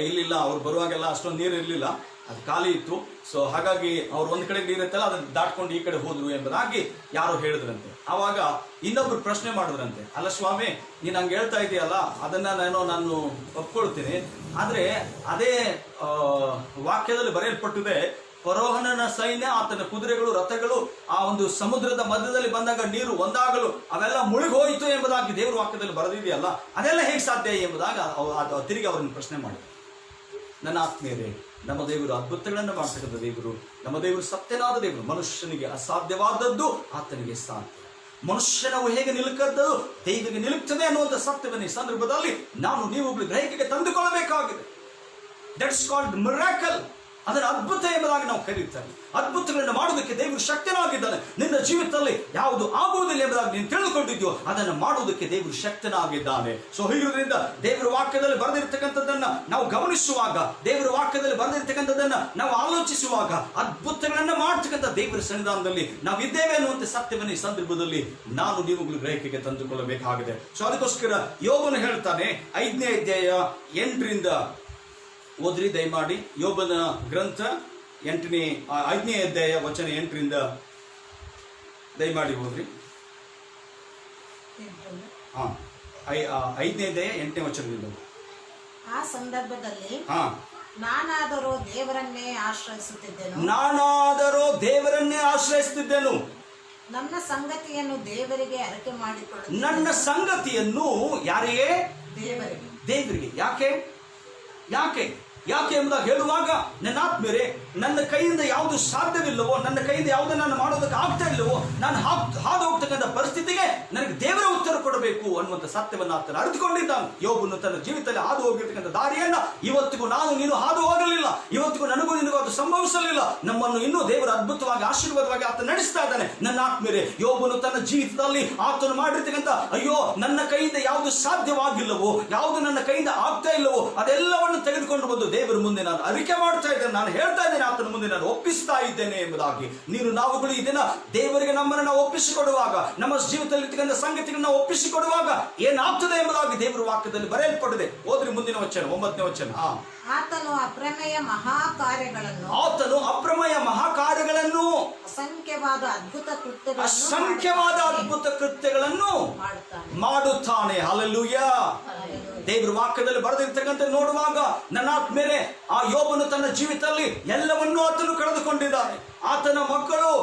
ಇಲ್ಲಿಲ್ಲ, ಅವ್ರು ಬರುವಾಗೆಲ್ಲ ಅಷ್ಟೊಂದು ನೀರು ಇರಲಿಲ್ಲ, ಅದು ಖಾಲಿ ಇತ್ತು, ಸೊ ಹಾಗಾಗಿ ಅವ್ರು ಒಂದ್ ಕಡೆ ನೀರಿತ್ತಲ್ಲ ಅದನ್ನ ದಾಟ್ಕೊಂಡು ಈ ಕಡೆ ಹೋದ್ರು ಎಂಬುದಾಗಿ ಯಾರೋ ಹೇಳಿದ್ರಂತೆ. ಆವಾಗ ಇನ್ನೊಬ್ರು ಪ್ರಶ್ನೆ ಮಾಡಿದ್ರಂತೆ, ಅಲ್ಲ ಸ್ವಾಮಿ, ನೀನ್ ಹಂಗೆ ಹೇಳ್ತಾ ಇದೆಯಲ್ಲ, ಅದನ್ನ ನಾನು ಒಪ್ಕೊಳ್ತೀನಿ, ಆದ್ರೆ ಅದೇ ವಾಕ್ಯದಲ್ಲಿ ಬರೆಯಲ್ಪಟ್ಟಿದೆ, ಫರೋಹನನ ಸೈನ್ಯ, ಆತನ ಕುದುರೆಗಳು, ರಥಗಳು ಆ ಒಂದು ಸಮುದ್ರದ ಮಧ್ಯದಲ್ಲಿ ಬಂದಾಗ ನೀರು ಒಂದಾಗಲು ಅವೆಲ್ಲ ಮುಳುಗಿ ಹೋಯಿತು ಎಂಬುದಾಗಿ ದೇವರ ವಾಕ್ಯದಲ್ಲಿ ಬರೆದಿದೆಯಲ್ಲ, ಅದೆಲ್ಲ ಹೇಗೆ ಸಾಧ್ಯ ಎಂಬುದಾಗ ತಿರುಗಿ ಅವರನ್ನು ಪ್ರಶ್ನೆ ಮಾಡಿದ್ರು. ನನ್ನ ಆತ್ಮೀಯರೇ, ನಮ್ಮ ದೇವರು ಅದ್ಭುತಗಳನ್ನು ಮಾಡ್ತಕ್ಕಂಥ ದೇವರು, ನಮ್ಮ ದೇವರು ಸತ್ಯನಾದ ದೇವರು. ಮನುಷ್ಯನಿಗೆ ಅಸಾಧ್ಯವಾದದ್ದು ಆತನಿಗೆ ಸಾಧ್ಯ. ಮನುಷ್ಯನವು ಹೇಗೆ ನಿಲುಕದ್ದು ದೇವರಿಗೆ ನಿಲುಕ್ತದೆ ಅನ್ನುವಂಥ ಸತ್ಯವನ್ನು ಈ ಸಂದರ್ಭದಲ್ಲಿ ನಾನು ನೀವುಗಳು ಗ್ರಹಿಕೆಗೆ ತಂದುಕೊಳ್ಳಬೇಕಾಗಿದೆ. That's called miracle. ಅದರ ಅದ್ಭುತ ಎಂಬುದಾಗಿ ನಾವು ಕರೆಯುತ್ತೇವೆ. ಅದ್ಭುತಗಳನ್ನು ಮಾಡುವುದಕ್ಕೆ ದೇವರು ಶಕ್ತನಾಗಿದ್ದಾನೆ. ನಿನ್ನ ಜೀವಿತದಲ್ಲಿ ಯಾವುದು ಆಗುವುದಿಲ್ಲ ಎಂಬುದಾಗಿ ನೀನು ತಿಳಿದುಕೊಂಡಿದ್ಯೋ ಅದನ್ನು ಮಾಡುವುದಕ್ಕೆ ದೇವರು ಶಕ್ತನಾಗಿದ್ದಾನೆ. ಸೊ ಹೀಗಿರುವುದರಿಂದ ದೇವರ ವಾಕ್ಯದಲ್ಲಿ ಬರೆದಿರ್ತಕ್ಕಂಥದ್ದನ್ನ ನಾವು ಗಮನಿಸುವಾಗ, ದೇವರ ವಾಕ್ಯದಲ್ಲಿ ಬರೆದಿರ್ತಕ್ಕಂಥದ್ದನ್ನ ನಾವು ಆಲೋಚಿಸುವಾಗ, ಅದ್ಭುತಗಳನ್ನ ಮಾಡ್ತಕ್ಕಂಥ ದೇವರ ಸನ್ನಿಧಾನದಲ್ಲಿ ನಾವಿದ್ದೇವೆ ಅನ್ನುವಂಥ ಸತ್ಯವನ್ನು ಈ ಸಂದರ್ಭದಲ್ಲಿ ನಾನು ನೀವುಗಳು ಗ್ರಹಿಕೆಗೆ ತಂದುಕೊಳ್ಳಬೇಕಾಗಿದೆ. ಸೊ ಅದಕ್ಕೋಸ್ಕರ ಯೋಬನು ಹೇಳ್ತಾನೆ, 5ನೇ ಅಧ್ಯಾಯ 8ರಿಂದ ಓದ್ರಿ ದಯಮಾಡಿ. ಯೋಬನ ಗ್ರಂಥ 5ನೇ ಅಧ್ಯಾಯ ವಚನ 8ರಿಂದ ದಯಮಾಡಿ ಓದ್ರಿ. 5ನೇ ಅಧ್ಯಾಯ 8ನೇ ವಚನದಿಂದ. ಆ ಸಂದರ್ಭದಲ್ಲಿ ಹಾ, ನಾನಾದರೂ ದೇವರನ್ನೇ ಆಶ್ರಯಿಸುತ್ತಿದ್ದೆನು. ನನ್ನ ಸಂಗತಿಯನ್ನು ದೇವರಿಗೆ ಅರಿಕೆ ಮಾಡಿಕೊಳ್ಳುತ್ತೇನೆ. ನನ್ನ ಸಂಗತಿಯನ್ನು ಯಾರಿಗೆ? ದೇವರಿಗೆ. ಯಾಕೆ ಎಂಬುದಾಗಿ ಹೇಳುವಾಗ ನನ್ನ ಆತ್ಮೀಯರೇ, ನನ್ನ ಕೈಯಿಂದ ಯಾವುದು ಸಾಧ್ಯವಿಲ್ಲವೋ, ನನ್ನ ಕೈಯಿಂದ ಯಾವುದನ್ನು ನಾನು ಮಾಡೋದಕ್ಕೆ ಆಗ್ತಾ ಇಲ್ಲವೋ, ನಾನು ಹಾದು ಹೋಗ್ತಕ್ಕಂಥ ಪರಿಸ್ಥಿತಿಗೆ ನನಗೆ ದೇವರ ಉತ್ತರ ಕೊಡಬೇಕು ಅನ್ನುವಂಥ ಸತ್ಯವನ್ನು ಆತನು ಅರಿತುಕೊಂಡಿದ್ದಾನೆ. ಯೋಬನು ತನ್ನ ಜೀವಿತದಲ್ಲಿ ಹಾದು ಹೋಗಿರ್ತಕ್ಕಂಥ ದಾರಿಯನ್ನ ಇವತ್ತಿಗೂ ನಾನು ನೀನು ಹಾದು ಹೋಗಲಿಲ್ಲ. ಇವತ್ತಿಗೂ ನನಗೂ ನಿನಗೂ ಅದು ಸಂಭವಿಸಲಿಲ್ಲ. ನಮ್ಮನ್ನು ಇನ್ನೂ ದೇವರ ಅದ್ಭುತವಾಗಿ ಆಶೀರ್ವಾದವಾಗಿ ಆತ ನಡೆಸ್ತಾ ಇದ್ದಾನೆ. ನನ್ನ ಆತ್ಮೀಯರೇ, ಯೋಬನು ತನ್ನ ಜೀವಿತದಲ್ಲಿ ಆತನು ಮಾಡಿರ್ತಕ್ಕಂಥ ಅಯ್ಯೋ ನನ್ನ ಕೈಯಿಂದ ಯಾವುದು ಸಾಧ್ಯವಾಗಿಲ್ಲವೋ, ಯಾವುದು ನನ್ನ ಕೈಯಿಂದ ಆಗ್ತಾ ಇಲ್ಲವೋ ಅದೆಲ್ಲವನ್ನು ತೆಗೆದುಕೊಂಡು ಬಂದು ದೇವರ ಮುಂದೆ ನಾನು ಅರಿಕೆ ಮಾಡ್ತಾ ಇದ್ದೇನೆ, ನಾನು ಹೇಳ್ತಾ ಇದ್ದೇನೆ, ಆತನ ಮುಂದೆ ನಾನು ಒಪ್ಪಿಸ್ತಾ ಇದ್ದೇನೆ ಎಂಬುದಾಗಿ. ನಾವುಗಳು ಈ ದಿನ ದೇವರಿಗೆ ನಮ್ಮನ್ನು ನಾವು ಒಪ್ಪಿಸಿಕೊಡುವಾಗ, ನಮ್ಮ ಜೀವಿತದಲ್ಲಿ ಇರ್ತಕ್ಕಂಥ ಸಂಗತಿಗಳನ್ನ ಒಪ್ಪಿಸಿಕೊಡುವಾಗ ಏನಾಗ್ತದೆ ಎಂಬುದಾಗಿ ದೇವರ ವಾಕ್ಯದಲ್ಲಿ ಬರೆಯಲ್ಪಟ್ಟಿದೆ. ಓದ್ರಿ ಮುಂದಿನ ವಚನ, 9ನೇ ವಚನ. ಆತನು ಅಪ್ರಮೇಯ ಮಹಾಕಾರ್ಯಗಳನ್ನು ಅಸಂಖ್ಯವಾದ ಅದ್ಭುತ ಕೃತ್ಯಗಳನ್ನು ಮಾಡುತ್ತಾನೆ. ಹಲ್ಲೆಲೂಯಾ. ದೇವರ ವಾಕ್ಯದಲ್ಲಿ ಬರೆದಿರ್ತಕ್ಕಂಥ ನೋಡುವಾಗ ನನ್ನ ಆತ್ಮೇಲೆ ಆ ಯೋಬನು ತನ್ನ ಜೀವಿತದಲ್ಲಿ ಎಲ್ಲವನ್ನೂ ಆತನು ಕಳೆದುಕೊಂಡಿದ್ದಾನೆ. ಆತನ ಮಕ್ಕಳು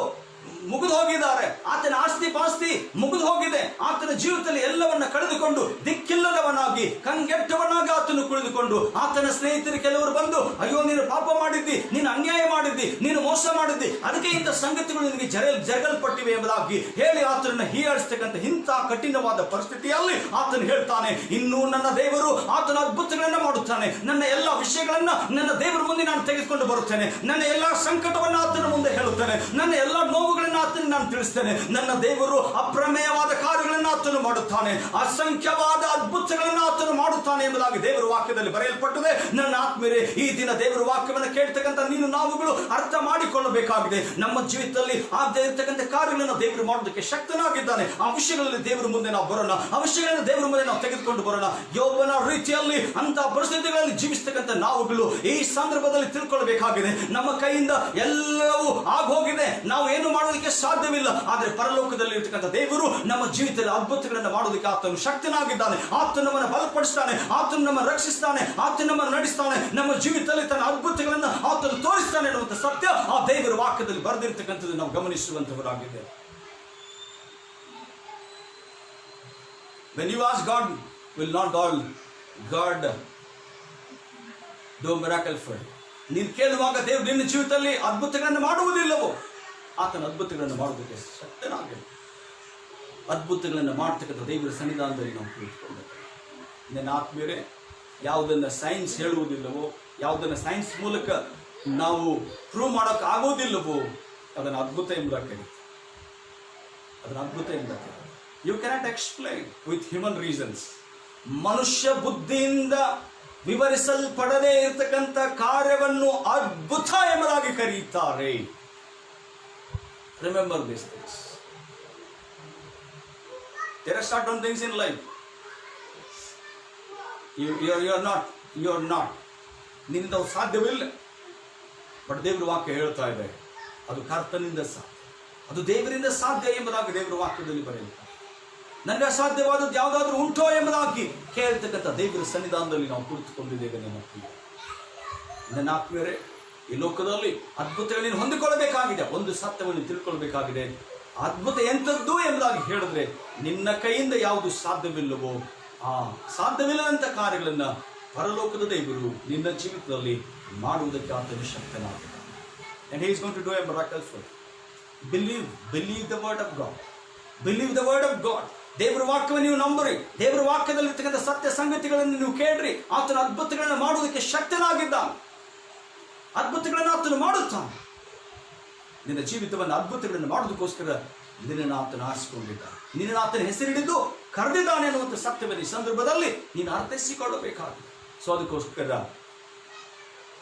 ಮುಗಿದು ಹೋಗಿದ್ದಾರೆ, ಆತನ ಆಸ್ತಿ ಪಾಸ್ತಿ ಮುಗಿದು ಹೋಗಿದೆ. ಆತನ ಜೀವಿತದಲ್ಲಿ ಎಲ್ಲವನ್ನ ಕಳೆದುಕೊಂಡು ದಿಕ್ಕಿಲ್ಲದವನಾಗಿ ಕಂಗೆಟ್ಟವನಾಗಿ ಆತನು ಕುಳಿದುಕೊಂಡು, ಆತನ ಸ್ನೇಹಿತರು ಕೆಲವರು ಬಂದು ಅಯ್ಯೋ ನೀನು ಪಾಪ ಮಾಡಿದ್ದಿ, ನೀನು ಅನ್ಯಾಯ ಮಾಡಿದ್ದಿ, ನೀನು ಮೋಸ ಮಾಡಿದ್ದಿ, ಅದಕ್ಕೆ ಇಂಥ ಸಂಗತಿಗಳು ನಿನಗೆ ಜರಗಲ್ಪಟ್ಟಿವೆ ಎಂಬುದಾಗಿ ಹೇಳಿ ಆತನನ್ನು ಹೀಯಾಳಿಸ್ತಕ್ಕಂಥ ಇಂಥ ಕಠಿಣವಾದ ಪರಿಸ್ಥಿತಿಯಲ್ಲಿ ಆತನು ಹೇಳ್ತಾನೆ, ಇನ್ನೂ ನನ್ನ ದೇವರು ಆತನ ಅದ್ಭುತಗಳನ್ನ ಮಾಡುತ್ತಾನೆ. ನನ್ನ ಎಲ್ಲ ವಿಷಯಗಳನ್ನ ನನ್ನ ದೇವರ ಮುಂದೆ ನಾನು ತೆಗೆದುಕೊಂಡು ಬರುತ್ತೇನೆ. ನನ್ನ ಎಲ್ಲ ಸಂಕಟವನ್ನು ಆತನ ಮುಂದೆ ಹೇಳುತ್ತೇನೆ. ನನ್ನ ಎಲ್ಲ ನೋವುಗಳನ್ನು ಆತನು ನಾನು ತಿಳಿಸ್ತೇನೆ. ನನ್ನ ದೇವರು ಅಪ್ರಮೇಯವಾದ ಕಾರ್ಯಗಳನ್ನು ಆತನು ಮಾಡುತ್ತಾನೆ, ಅಸಂಖ್ಯವಾದ ಅದ್ಭುತಗಳನ್ನು ಆತನು ಮಾಡುತ್ತಾನೆ ಎಂಬುದಾಗಿ ದೇವರ ವಾಕ್ಯದಲ್ಲಿ ಬರೆಯಲ್ಪಟ್ಟಿದೆ. ನನ್ನ ಆತ್ಮೀಯರೇ, ಈ ದಿನ ದೇವರ ವಾಕ್ಯವನ್ನು ಕೇಳ್ತಕ್ಕಂಥ ನಾವುಗಳು ಅರ್ಥ ಮಾಡಿಕೊಳ್ಳಬೇಕಾಗಿದೆ. ನಮ್ಮ ಜೀವಿತದಲ್ಲಿ ಆಗದೇ ಇರತಕ್ಕಂಥ ಕಾರ್ಯಗಳನ್ನು ದೇವರು ಮಾಡೋದಕ್ಕೆ ಶಕ್ತನಾಗಿದ್ದಾನೆ. ಆ ವಿಷಯಗಳಲ್ಲಿ ದೇವರ ಮುಂದೆ ನಾವು ಬರೋಣ, ಆ ವಿಷಯಗಳನ್ನು ದೇವರ ಮುಂದೆ ನಾವು ತೆಗೆದುಕೊಂಡು ಬರೋಣ. ಯೋಬನ ರೀತಿಯಲ್ಲಿ ಅಂತ ಪರಿಸ್ಥಿತಿಗಳಲ್ಲಿ ಜೀವಿಸ್ತಕ್ಕಂಥ ನಾವುಗಳು ಈ ಸಂದರ್ಭದಲ್ಲಿ ತಿಳ್ಕೊಳ್ಬೇಕಾಗಿದೆ. ನಮ್ಮ ಕೈಯಿಂದ ಎಲ್ಲವೂ ಆಗೋಗಿದೆ, ನಾವು ಏನು ಮಾಡೋದಕ್ಕೆ ಸಾಧ್ಯವಿಲ್ಲ. ಆದರೆ ಪರಲೋಕದಲ್ಲಿ ಇರತಕ್ಕಂಥ ದೇವರು ನಮ್ಮ ಜೀವಿತದಲ್ಲಿ ಅದ್ಭುತಗಳನ್ನು ಮಾಡೋದಕ್ಕೆ ಆತನು ಶಕ್ತನಾಗಿದ್ದಾನೆ. ಆತನು ನಮ್ಮನ್ನು ಬಲಪಡಿಸ್ತಾನೆ, ಆತನು ನಮ್ಮನ್ನು ರಕ್ಷಿಸ್ತಾನೆ, ಆತನು ನಮ್ಮನ್ನು ನಡೆಸ್ತಾನೆ. ನಮ್ಮ ಜೀವಿತದಲ್ಲಿ ತನ್ನ ಅದ್ಭುತಗಳನ್ನು ಆತನು ತೋರಿಸ್ತಾನೆ ಅನ್ನುವಂಥ ಸತ್ಯ ಆ ದೇವರ ವಾಕ್ಯದಲ್ಲಿ ಬರೆದಿರ್ತಕ್ಕಂಥದ್ದು ನಾವು ಗಮನಿಸುವಂತವರಾಗಿದೆ. When you ask God, will not God do miracle for you? ನೀನು ಕೇಳುವಾಗ ದೇವರು ನಿನ್ನ ಜೀವಿತದಲ್ಲಿ ಅದ್ಭುತಗಳನ್ನು ಮಾಡುವುದಿಲ್ಲವೋ, ಆತನ ಅದ್ಭುತಗಳನ್ನು ಮಾಡುವುದಕ್ಕೆ ಶಕ್ತನಾಗಿದೆ. ಅದ್ಭುತಗಳನ್ನು ಮಾಡ್ತಕ್ಕಂಥ ದೇವರ ಸನ್ನಿಧಾನದಲ್ಲಿ ನಾವು ಕುಳಿತುಕೊಂಡೇವೆ. ನನ್ನ ಆತ್ಮೀಯರೇ, ಯಾವುದನ್ನು ಸೈನ್ಸ್ ಹೇಳುವುದಿಲ್ಲವೋ, ಯಾವುದನ್ನು ಸೈನ್ಸ್ ಮೂಲಕ ನಾವು ಪ್ರೂವ್ ಮಾಡೋಕೆ ಆಗೋದಿಲ್ಲವೋ ಅದನ್ನು ಅದ್ಭುತ ಎಂಬುದಾಗಿ ಕರೀತೀವಿ. ಅದನ್ನು ಅದ್ಭುತ ಎಂಬುದಾಗಿ you cannot explain with human reasons. ಮನುಷ್ಯ ಬುದ್ಧಿಯಿಂದ ವಿವರಿಸಲ್ಪಡದೇ ಇರತಕ್ಕಂಥ ಕಾರ್ಯವನ್ನು ಅದ್ಭುತ ಎಂಬುದಾಗಿ ಕರೆಯುತ್ತಾರೆ. Remember these things. There are certain things in life. You are not. ನಿನ್ನಿಂದ ಸಾಧ್ಯವಿಲ್ಲ. ಬಟ್ ದೇವರ ವಾಕ್ಯ ಹೇಳ್ತಾ ಇದೆ, ಅದು ಕರ್ತನಿಂದ ಸಾಧ್ಯ, ಅದು ದೇವರಿಂದ ಸಾಧ್ಯ ಎಂಬುದಾಗಿ ದೇವರ ವಾಕ್ಯದಲ್ಲಿ ಬರೆಯುತ್ತಾರೆ. ನನಗೆ ಅಸಾಧ್ಯವಾದದ್ದು ಯಾವುದಾದ್ರೂ ಉಂಟೋ ಎಂಬುದಾಗಿ ಕೇಳ್ತಕ್ಕಂಥ ದೇವರ ಸನ್ನಿಧಾನದಲ್ಲಿ ನಾವು ಕುಳಿತುಕೊಂಡಿದ್ದೇವೆ. ನನ್ನ ಆತ್ಮೀಯರೇ, ಈ ಲೋಕದಲ್ಲಿ ಅದ್ಭುತಗಳನ್ನು ಹೊಂದಿಕೊಳ್ಳಬೇಕಾಗಿದೆ. ಒಂದು ಸತ್ಯವನ್ನು ತಿಳ್ಕೊಳ್ಬೇಕಾಗಿದೆ. ಅದ್ಭುತ ಎಂಥದ್ದು ಎಂಬುದಾಗಿ ಹೇಳಿದ್ರೆ, ನಿನ್ನ ಕೈಯಿಂದ ಯಾವುದು ಸಾಧ್ಯವಿಲ್ಲವೋ ಆ ಸಾಧ್ಯವಿಲ್ಲದಂಥ ಕಾರ್ಯಗಳನ್ನ ಪರಲೋಕದ ದೇವರು ನಿನ್ನ ಜೀವಿತದಲ್ಲಿ ಮಾಡುವುದಕ್ಕೆ ಆತನು ಶಕ್ತನಾಗಿದ್ದಾನೆ. And he is going to do a miracle for you. Believe the word of God. Believe the word of god. ದೇವರ ವಾಕ್ಯವನ್ನು ನೀವು ನಂಬರಿ. ದೇವರ ವಾಕ್ಯದಲ್ಲಿರ್ತಕ್ಕಂಥ ಸತ್ಯ ಸಂಗತಿಗಳನ್ನು ನೀವು ಕೇಳ್ರಿ. ಆತನ ಅದ್ಭುತಗಳನ್ನು ಮಾಡುವುದಕ್ಕೆ ಶಕ್ತನಾಗಿದ್ದಾನೆ. ಅದ್ಭುತಗಳನ್ನು ಆತನು ಮಾಡುತ್ತಾನೆ. ನಿನ್ನ ಜೀವಿತವನ್ನು ಅದ್ಭುತಗಳನ್ನು ಮಾಡೋದಕ್ಕೋಸ್ಕರ ನಿನ್ನನ್ನು ಆತನ ಆರಿಸಿಕೊಂಡಿದ್ದಾನೆ. ನಿನ್ನನ್ನು ಆತನ ಹೆಸರಿಡಿದು ಕರೆದಿದ್ದಾನೆ ಅನ್ನುವಂಥ ಸತ್ಯವನ್ನು ಈ ಸಂದರ್ಭದಲ್ಲಿ ನೀನು ಅರ್ಥೈಸಿಕೊಳ್ಳಬೇಕಾಗಿದೆ. ಸೊ ಅದಕ್ಕೋಸ್ಕರ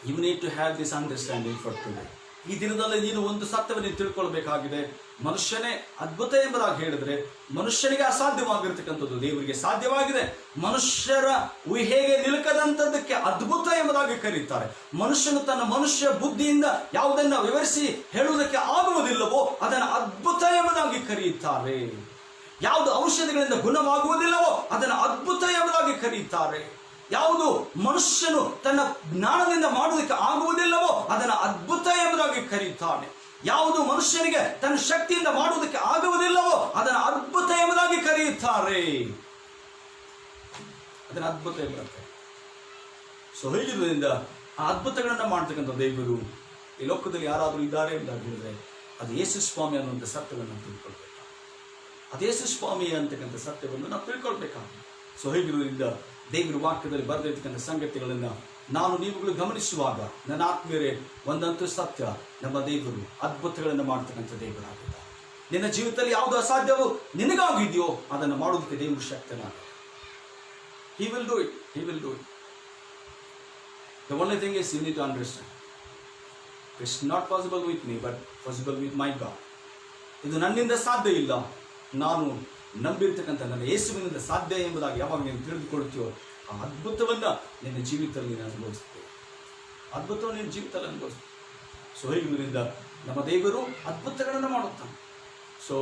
you need to have this understanding for today. ಈ ದಿನದಲ್ಲಿ ನೀನು ಒಂದು ಸತ್ಯವನ್ನು ತಿಳ್ಕೊಳ್ಬೇಕಾಗಿದೆ. ಮನುಷ್ಯನೇ ಅದ್ಭುತ ಎಂಬುದಾಗಿ ಹೇಳಿದ್ರೆ ಮನುಷ್ಯನಿಗೆ ಅಸಾಧ್ಯವಾಗಿರ್ತಕ್ಕಂಥದ್ದು ದೇವರಿಗೆ ಸಾಧ್ಯವಾಗಿದೆ. ಮನುಷ್ಯರ ಊಹೆಗೆ ನಿಲುಕದಂಥದ್ದಕ್ಕೆ ಅದ್ಭುತ ಎಂಬುದಾಗಿ ಕರೀತಾರೆ. ಮನುಷ್ಯನು ತನ್ನ ಮನುಷ್ಯ ಬುದ್ಧಿಯಿಂದ ಯಾವುದನ್ನ ವಿವರಿಸಿ ಹೇಳುವುದಕ್ಕೆ ಆಗುವುದಿಲ್ಲವೋ ಅದನ್ನು ಅದ್ಭುತ ಎಂಬುದಾಗಿ ಕರೆಯುತ್ತಾರೆ. ಯಾವುದು ಔಷಧಿಗಳಿಂದ ಗುಣವಾಗುವುದಿಲ್ಲವೋ ಅದನ್ನು ಅದ್ಭುತ ಎಂಬುದಾಗಿ ಕರೆಯುತ್ತಾರೆ. ಯಾವುದು ಮನುಷ್ಯನು ತನ್ನ ಜ್ಞಾನದಿಂದ ಮಾಡುವುದಕ್ಕೆ ಆಗುವುದಿಲ್ಲವೋ ಅದನ್ನು ಅದ್ಭುತ ಎಂಬುದಾಗಿ ಕರೆಯುತ್ತಾನೆ. ಯಾವುದು ಮನುಷ್ಯನಿಗೆ ತನ್ನ ಶಕ್ತಿಯಿಂದ ಮಾಡುವುದಕ್ಕೆ ಆಗುವುದಿಲ್ಲವೋ ಅದನ್ನು ಅದ್ಭುತ ಎಂಬುದಾಗಿ ಕರೆಯುತ್ತಾರೆ. ಅದನ್ನು ಅದ್ಭುತ ಎಂಬುದಾಗಿ. ಸೊ ಹೀಗಿರುವುದರಿಂದ ಆ ಅದ್ಭುತಗಳನ್ನು ಮಾಡ್ತಕ್ಕಂಥ ದೇವರು ಈ ಲೋಕದಲ್ಲಿ ಯಾರಾದರೂ ಇದ್ದಾರೆ ಎಂಬುದಾಗಿ ಹೇಳಿದ್ರೆ ಅದು ಯೇಸು ಸ್ವಾಮಿ ಅನ್ನುವಂಥ ಸತ್ಯವನ್ನು ನಾವು ತಿಳ್ಕೊಳ್ಬೇಕು. ಅದು ಯೇಸು ಸ್ವಾಮಿ ಅಂತಕ್ಕಂಥ ಸತ್ಯವನ್ನು ನಾವು ತಿಳ್ಕೊಳ್ಬೇಕಾಗುತ್ತೆ. ಸೊ ಹೀಗಿರುವುದರಿಂದ ದೇವರ ವಾಕ್ಯದಲ್ಲಿ ಬರೆದಿರ್ತಕ್ಕಂಥ ಸಂಗತಿಗಳನ್ನು ನಾನು ನೀವುಗಳು ಗಮನಿಸುವಾಗ ನನ್ನ ಆತ್ಮೀಯರೇ, ಒಂದಂತೂ ಸತ್ಯ, ನಮ್ಮ ದೇವರು ಅದ್ಭುತಗಳನ್ನು ಮಾಡ್ತಕ್ಕಂಥ ದೇವರಾಗಿದ್ದಾರೆ. ನಿನ್ನ ಜೀವಿತದಲ್ಲಿ ಯಾವುದು ಅಸಾಧ್ಯವೋ ನಿನಗಾಗಿದೆಯೋ ಅದನ್ನು ಮಾಡೋದಕ್ಕೆ ದೇವರು ಶಕ್ತನಾಗ. He will do it. He will do it. The only thing is you need to understand. It's not possible with me, but possible with my God. ಇದು ನನ್ನಿಂದ ಸಾಧ್ಯ ಇಲ್ಲ, ನಾನು ನಂಬಿರ್ತಕ್ಕಂಥ ನನ್ನ ಯೇಸುವಿನಿಂದ ಸಾಧ್ಯ ಎಂಬುದಾಗಿ ಯಾವಾಗ ನೀನು ತಿಳಿದುಕೊಳ್ತೀಯೋ ಆ ಅದ್ಭುತವನ್ನು ನಿನ್ನ ಜೀವಿತದಲ್ಲಿ ನೀನು ಅನುಭವಿಸ್ತೇವೆ. ಅದ್ಭುತವನ್ನು ನಿನ್ನ ಜೀವಿತದಲ್ಲಿ ಅನುಭವಿಸ್ತೇವೆ. ಸೊ ಹೀಗಿರುವುದರಿಂದ ನಮ್ಮ ದೇವರು ಅದ್ಭುತಗಳನ್ನು ಮಾಡುತ್ತಾನೆ. ಸೊ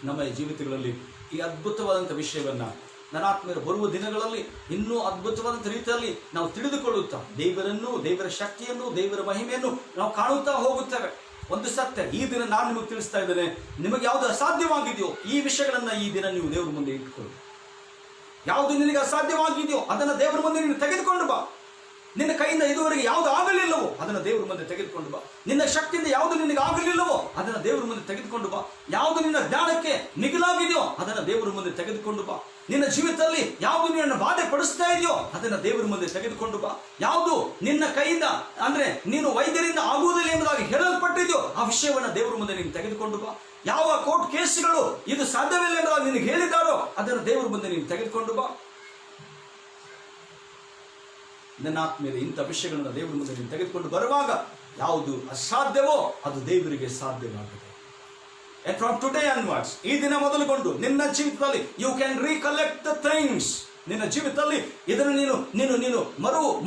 ನಮ್ಮ ಜೀವಿತಗಳಲ್ಲಿ ಈ ಅದ್ಭುತವಾದಂಥ ವಿಷಯವನ್ನು ನನ್ನ ಆತ್ಮೀಯರು ಬರುವ ದಿನಗಳಲ್ಲಿ ಇನ್ನೂ ಅದ್ಭುತವಾದಂಥ ರೀತಿಯಲ್ಲಿ ನಾವು ತಿಳಿದುಕೊಳ್ಳುತ್ತಾ ದೇವರನ್ನು, ದೇವರ ಶಕ್ತಿಯನ್ನು, ದೇವರ ಮಹಿಮೆಯನ್ನು ನಾವು ಕಾಣುತ್ತಾ ಹೋಗುತ್ತೇವೆ. ಒಂದು ಸತ್ಯ ಈ ದಿನ ನಾನು ನಿಮಗೆ ತಿಳಿಸ್ತಾ ಇದ್ದೇನೆ, ನಿಮಗೆ ಯಾವುದು ಅಸಾಧ್ಯವಾಗಿದೆಯೋ ಈ ವಿಷಯಗಳನ್ನು ಈ ದಿನ ನೀವು ದೇವರ ಮುಂದೆ ಇಟ್ಕೊಳ್ಳಿ. ಯಾವುದು ನಿನಗೆ ಅಸಾಧ್ಯವಾಗಿದೆಯೋ ಅದನ್ನು ದೇವರ ಮುಂದೆ ನೀನು ತೆಗೆದುಕೊಂಡು ಬಾ. ನಿನ್ನ ಕೈಯಿಂದ ಇದುವರೆಗೆ ಯಾವುದು ಆಗಲಿಲ್ಲವೋ ಅದನ್ನು ದೇವರ ಮುಂದೆ ತೆಗೆದುಕೊಂಡು ಬಾ. ನಿನ್ನ ಶಕ್ತಿಯಿಂದ ಯಾವುದು ನಿನಗೆ ಆಗಲಿಲ್ಲವೋ ಅದನ್ನು ದೇವರ ಮುಂದೆ ತೆಗೆದುಕೊಂಡು ಬಾ. ಯಾವುದು ನಿನ್ನ ಜ್ಞಾನಕ್ಕೆ ಮಿಗಿಲಾಗಿದೆಯೋ ಅದನ್ನು ದೇವರ ಮುಂದೆ ತೆಗೆದುಕೊಂಡು ಬಾ. ನಿನ್ನ ಜೀವಿತದಲ್ಲಿ ಯಾವುದು ನಿನ್ನನ್ನು ಬಾಧೆ ಪಡಿಸ್ತಾ ಇದೆಯೋ ಅದನ್ನು ದೇವರ ಮುಂದೆ ತೆಗೆದುಕೊಂಡು ಬಾ. ಯಾವುದು ನಿನ್ನ ಕೈಯಿಂದ ಅಂದ್ರೆ ನೀನು ವೈದ್ಯರಿಂದ ಆಗುವುದಿಲ್ಲ ಎಂಬುದಾಗಿ ಹೇಳಲ್ಪಟ್ಟಿದೆಯೋ ಆ ವಿಷಯವನ್ನು ದೇವರ ಮುಂದೆ ನೀನು ತೆಗೆದುಕೊಂಡು ಬಾ. ಯಾವ ಕೋರ್ಟ್ ಕೇಸುಗಳು ಇದು ಸಾಧ್ಯವಿಲ್ಲ ಎಂಬುದಾಗಿ ನಿನಗೆ ಹೇಳಿದ್ದಾರೋ ಅದನ್ನು ದೇವರ ಮುಂದೆ ನೀನು ತೆಗೆದುಕೊಂಡು ಬಾ. ನನ್ನ ಆತ್ಮೀಯರೇ, ಇಂಥ ವಿಷಯಗಳನ್ನು ದೇವರ ಮುಂದೆ ನೀನು ತೆಗೆದುಕೊಂಡು ಬರುವಾಗ ಯಾವುದು ಅಸಾಧ್ಯವೋ ಅದು ದೇವರಿಗೆ ಸಾಧ್ಯವಾಗಿದೆ. And from today onwards, ಈ ದಿನ ಮೊದಲುಗೊಂಡು ನಿನ್ನ ಜೀವಿತದಲ್ಲಿ you can recollect the things. ನಿನ್ನ ಜೀವಿತದಲ್ಲಿ ಇದನ್ನು ನೀನು